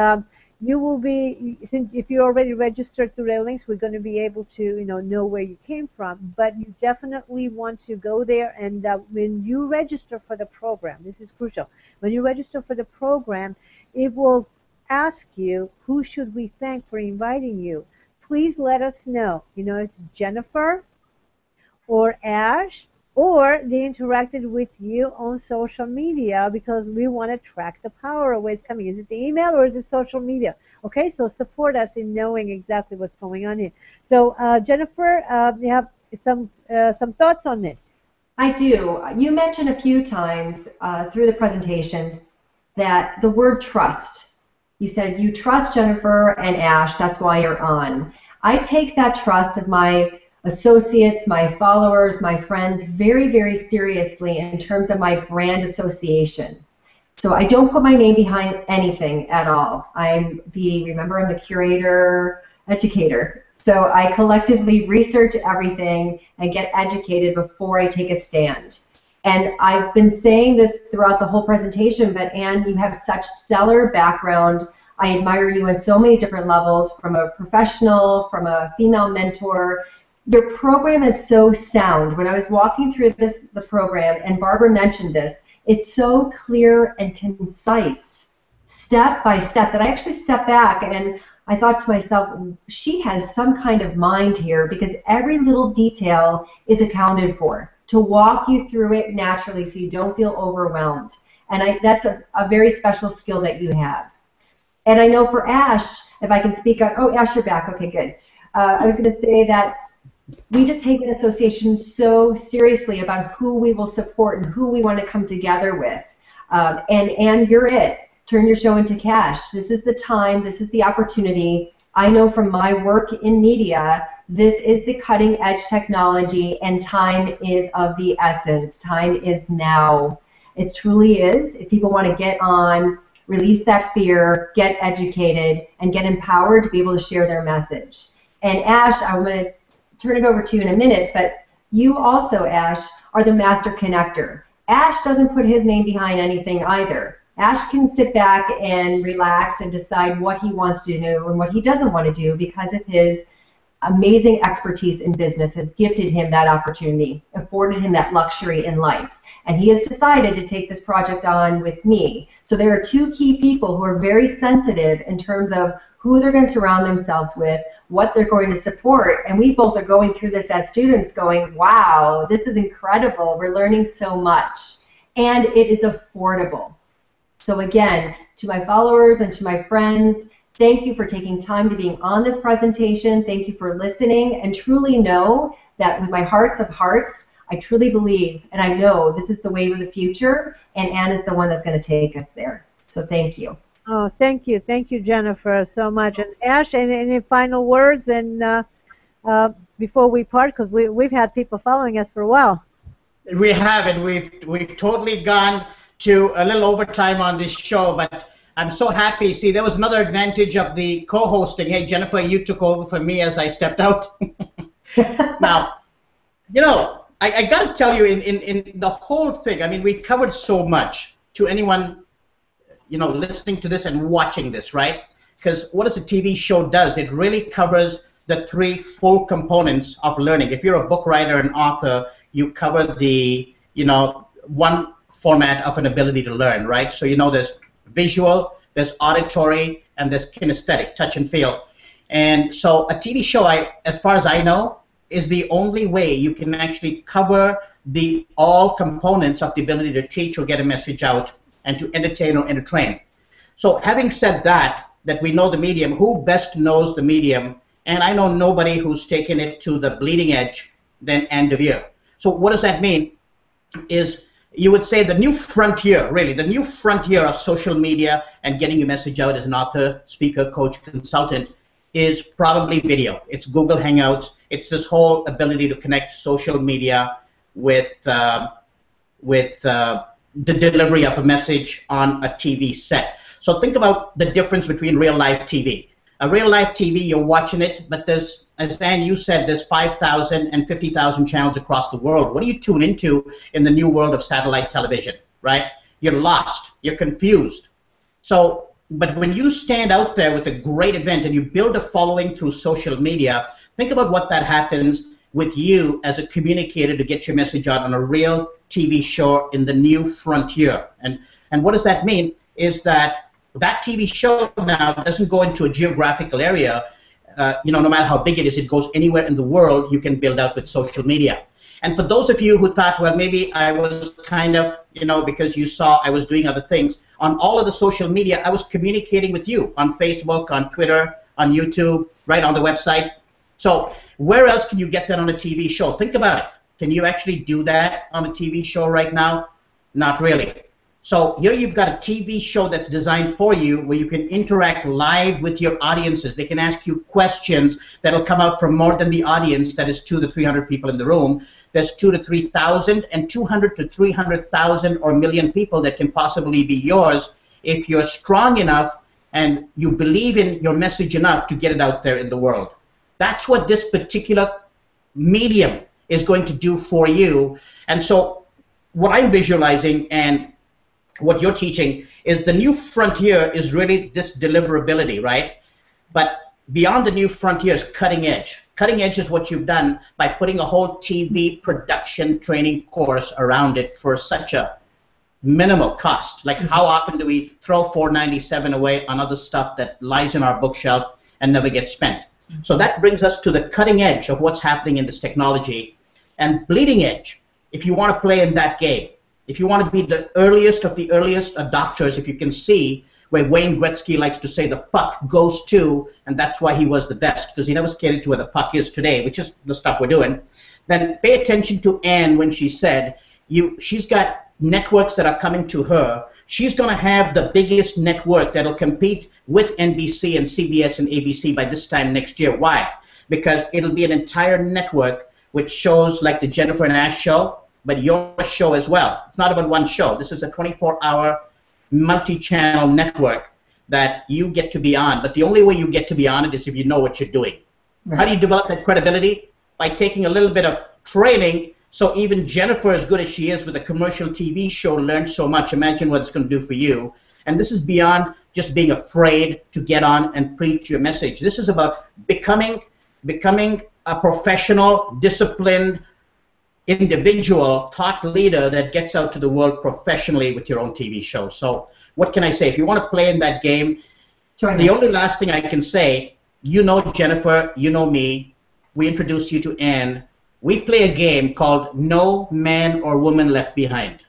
you will be, since if you're already registered through the links, we're going to be able to know where you came from. But you definitely want to go there, and when you register for the program, this is crucial. When you register for the program, it will ask you, who should we thank for inviting you? Please let us know. It's Jennifer or Ash, or they interacted with you on social media, because we want to track the power of where it's coming. Is it the email or is it social media? Okay, so support us in knowing exactly what's going on here. So Jennifer, you have some thoughts on this? I do. You mentioned a few times through the presentation that the word trust. You said you trust Jennifer and Ash, that's why you're on. I take that trust of my associates, my followers, my friends very, very seriously in terms of my brand association. So I don't put my name behind anything at all. Remember, I'm the curator, educator. So I collectively research everything and get educated before I take a stand. And I've been saying this throughout the whole presentation, but Anne, you have such stellar background. I admire you on so many different levels, from a professional, from a female mentor. Your program is so sound. When I was walking through the program, and Barbara mentioned this, it's so clear and concise, step by step, that I actually stepped back and I thought to myself, she has some kind of mind here, because every little detail is accounted for to walk you through it naturally so you don't feel overwhelmed. And that's a very special skill that you have. And I know for Ash, if I can speak on, oh, Ash, you're back. Okay, good. I was going to say that we just take an association so seriously about who we will support and who we want to come together with. And you're it. Turn your show into cash. This is the time. This is the opportunity. I know from my work in media, this is the cutting edge technology, and time is of the essence. Time is now. It truly is. If people want to get on, release that fear, get educated, and get empowered to be able to share their message. And Ash, I'm going to turn it over to you in a minute, but you also, Ash, are the master connector. Ash doesn't put his name behind anything either. Ash can sit back and relax and decide what he wants to do and what he doesn't want to do, because of his amazing expertise in business has gifted him that opportunity, afforded him that luxury in life. And he has decided to take this project on with me. So there are two key people who are very sensitive in terms of who they're going to surround themselves with, what they're going to support. And we both are going through this as students going, wow, this is incredible. We're learning so much. And it is affordable. So again, to my followers and to my friends, thank you for taking time to being on this presentation. Thank you for listening, and truly know that with my hearts of hearts, I truly believe, and I know this is the wave of the future, and Ann is the one that's going to take us there. So thank you. Oh, thank you. Thank you, Jennifer, so much. And Ash, any final words and before we part, because we've had people following us for a while. We have, and we've totally gone to a little overtime on this show, but I'm so happy. See, there was another advantage of the co-hosting. Hey, Jennifer, you took over for me as I stepped out. Now, you know, I got to tell you, in the whole thing, I mean, we covered so much. To anyone, you know, listening to this and watching this, right? Because what does a TV show does? It really covers the three full components of learning. If you're a book writer and author, you cover the, you know, one format of an ability to learn, right? So, you know, there's visual, there's auditory, and there's kinesthetic, touch and feel. And so a TV show, as far as I know, is the only way you can actually cover the all components of the ability to teach or get a message out and to entertain or entertain. So having said that we know the medium, who best knows the medium? And I know nobody who's taken it to the bleeding edge than Ann Devere. So what does that mean? Is you would say the new frontier, really, the new frontier of social media and getting your message out as an author, speaker, coach, consultant is probably video. It's Google Hangouts. It's this whole ability to connect social media with the delivery of a message on a TV set. So think about the difference between real life TV. A real life TV, you're watching it, but there's, as Dan, you said, there's 5,000 and 50,000 channels across the world. What do you tune into in the new world of satellite television, right? You're lost. You're confused. So, but when you stand out there with a great event and you build a following through social media, think about what that happens with you as a communicator to get your message out on a real TV show in the new frontier. And what does that mean? Is that TV show now doesn't go into a geographical area. You know, no matter how big it is, it goes anywhere in the world you can build out with social media. And for those of you who thought, well, maybe I was kind of, you know, because you saw I was doing other things, on all of the social media, I was communicating with you on Facebook, on Twitter, on YouTube, right on the website. So where else can you get that on a TV show? Think about it. Can you actually do that on a TV show right now? Not really. So here you've got a TV show that's designed for you where you can interact live with your audiences. They can ask you questions that'll come out from more than the audience that is 200 to 300 people in the room. There's 2,000 to 3,000 and 200 to 300,000 or million people that can possibly be yours if you're strong enough and you believe in your message enough to get it out there in the world. That's what this particular medium is going to do for you. And so what I'm visualizing and what you're teaching is the new frontier is really this deliverability, right? But beyond the new frontier is cutting edge. Cutting edge is what you've done by putting a whole TV production training course around it for such a minimal cost. Like how often do we throw $497 away on other stuff that lies in our bookshelf and never gets spent? So that brings us to the cutting edge of what's happening in this technology. And bleeding edge, if you want to play in that game, if you want to be the earliest of the earliest adopters, if you can see where Wayne Gretzky likes to say the puck goes to, and that's why he was the best, because he never skated to where the puck is today, which is the stuff we're doing, then pay attention to Ann when she said she's got networks that are coming to her. She's going to have the biggest network that'll compete with NBC and CBS and ABC by this time next year. Why? Because it'll be an entire network with shows like the Jennifer and Ash show, but your show as well. It's not about one show. This is a 24-hour multi-channel network that you get to be on. But the only way you get to be on it is if you know what you're doing. Right. How do you develop that credibility? By taking a little bit of training. So even Jennifer, as good as she is with a commercial TV show, learned so much. Imagine what it's going to do for you. And this is beyond just being afraid to get on and preach your message. This is about becoming a professional, disciplined, individual thought leader that gets out to the world professionally with your own TV show. So what can I say? If you want to play in that game, the only last thing I can say, you know Jennifer, you know me, we introduced you to Ann. We play a game called No Man or Woman Left Behind.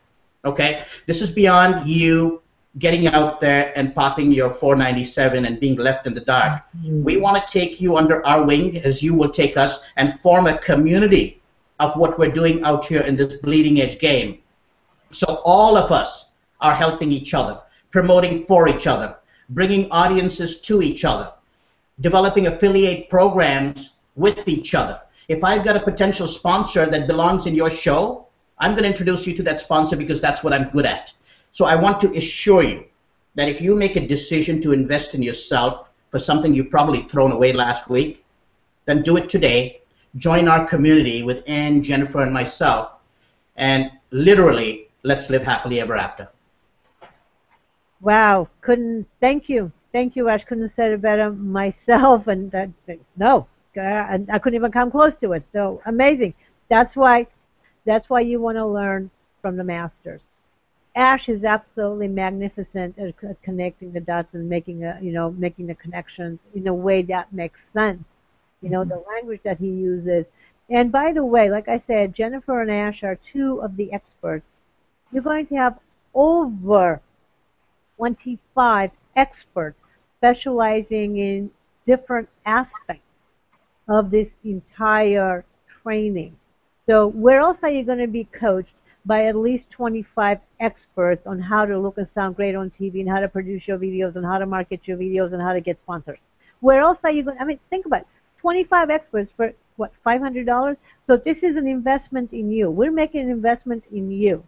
Okay? This is beyond you getting out there and popping your $497 and being left in the dark. We want to take you under our wing, as you will take us, and form a community of what we're doing out here in this bleeding edge game. So all of us are helping each other, promoting for each other, bringing audiences to each other, developing affiliate programs with each other. If I've got a potential sponsor that belongs in your show, I'm going to introduce you to that sponsor because that's what I'm good at. So I want to assure you that if you make a decision to invest in yourself for something you've probably thrown away last week, then do it today. Join our community with Ann, Jennifer, and myself, and literally, let's live happily ever after. Wow, thank you, Ash. Couldn't have said it better myself, and no, I couldn't even come close to it. So amazing. That's why you want to learn from the masters. Ash is absolutely magnificent at connecting the dots and making the connections in a way that makes sense. The language that he uses. And by the way, like I said, Jennifer and Ash are two of the experts. You're going to have over 25 experts specializing in different aspects of this entire training. So where else are you going to be coached by at least 25 experts on how to look and sound great on TV and how to produce your videos and how to market your videos and how to get sponsors? Where else are you going? I mean, think about it. 25 experts for what, $500? So this is an investment in you. We're making an investment in you.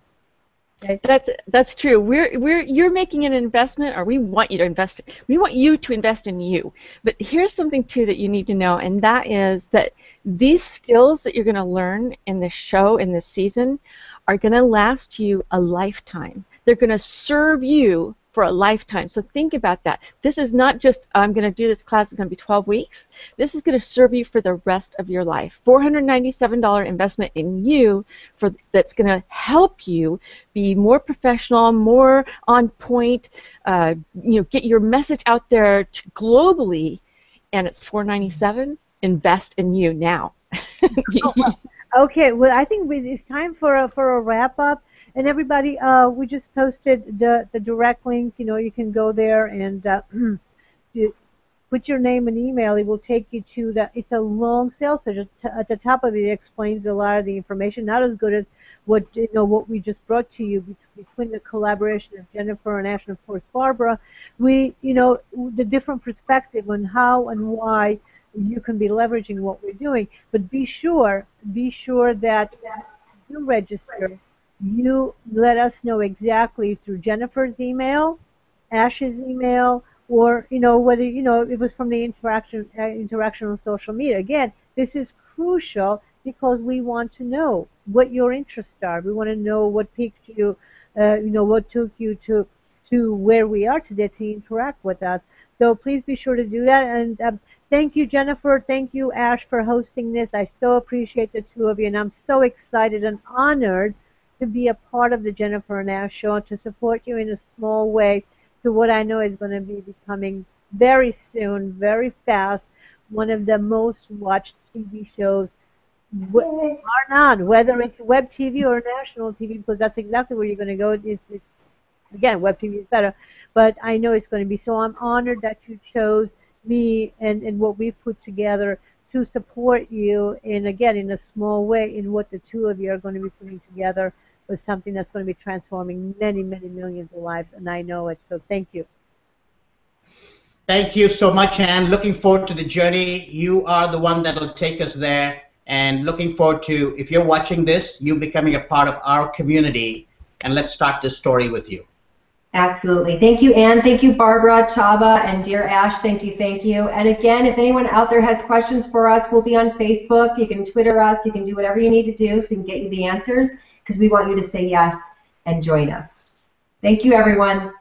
Okay? That's true. You're making an investment, or we want you to invest. We want you to invest in you. But here's something too that you need to know, and that is that these skills that you're going to learn in this show, in this season, are going to last you a lifetime. They're going to serve you for a lifetime. So think about that. This is not just, I'm going to do this class, it's going to be 12 weeks. This is going to serve you for the rest of your life. $497 investment in you that's going to help you be more professional, more on point, get your message out there globally, and it's $497. Invest in you now. Okay, well, I think it's time for a wrap up. And everybody, we just posted the direct link. You can go there and put your name and email. It will take you to it's a long sales pitch. At the top of it, it explains a lot of the information. Not as good as what we just brought to you between the collaboration of Jennifer and Ash and of course Barbara. The different perspective on how and why you can be leveraging what we're doing. But be sure that you register. You let us know exactly through Jennifer's email, Ash's email, or whether it was from the interaction on social media. Again, this is crucial because we want to know what your interests are. We want to know what piqued you, what took you to where we are today to interact with us. So please be sure to do that. And thank you, Jennifer. Thank you, Ash, for hosting this. I so appreciate the two of you, and I'm so excited and honored to be a part of the Jennifer and Ash show and to support you in a small way to what I know is going to be becoming very soon, very fast, one of the most watched TV shows bar none, whether it's WebTV or national TV, because that's exactly where you're going to go. Again, WebTV is better, but I know it's going to be. So I'm honored that you chose me and what we've put together to support you, and again, in a small way, in what the two of you are going to be putting together with something that's going to be transforming many, many millions of lives, and I know it. So thank you. Thank you so much, Ann. Looking forward to the journey. You are the one that will take us there, and looking forward to, if you're watching this, you becoming a part of our community, and let's start this story with you. Absolutely. Thank you, Ann. Thank you, Barbara, Chaba, and dear Ash. Thank you, thank you. And again, if anyone out there has questions for us, we'll be on Facebook. You can Twitter us. You can do whatever you need to do so we can get you the answers, because we want you to say yes and join us. Thank you, everyone.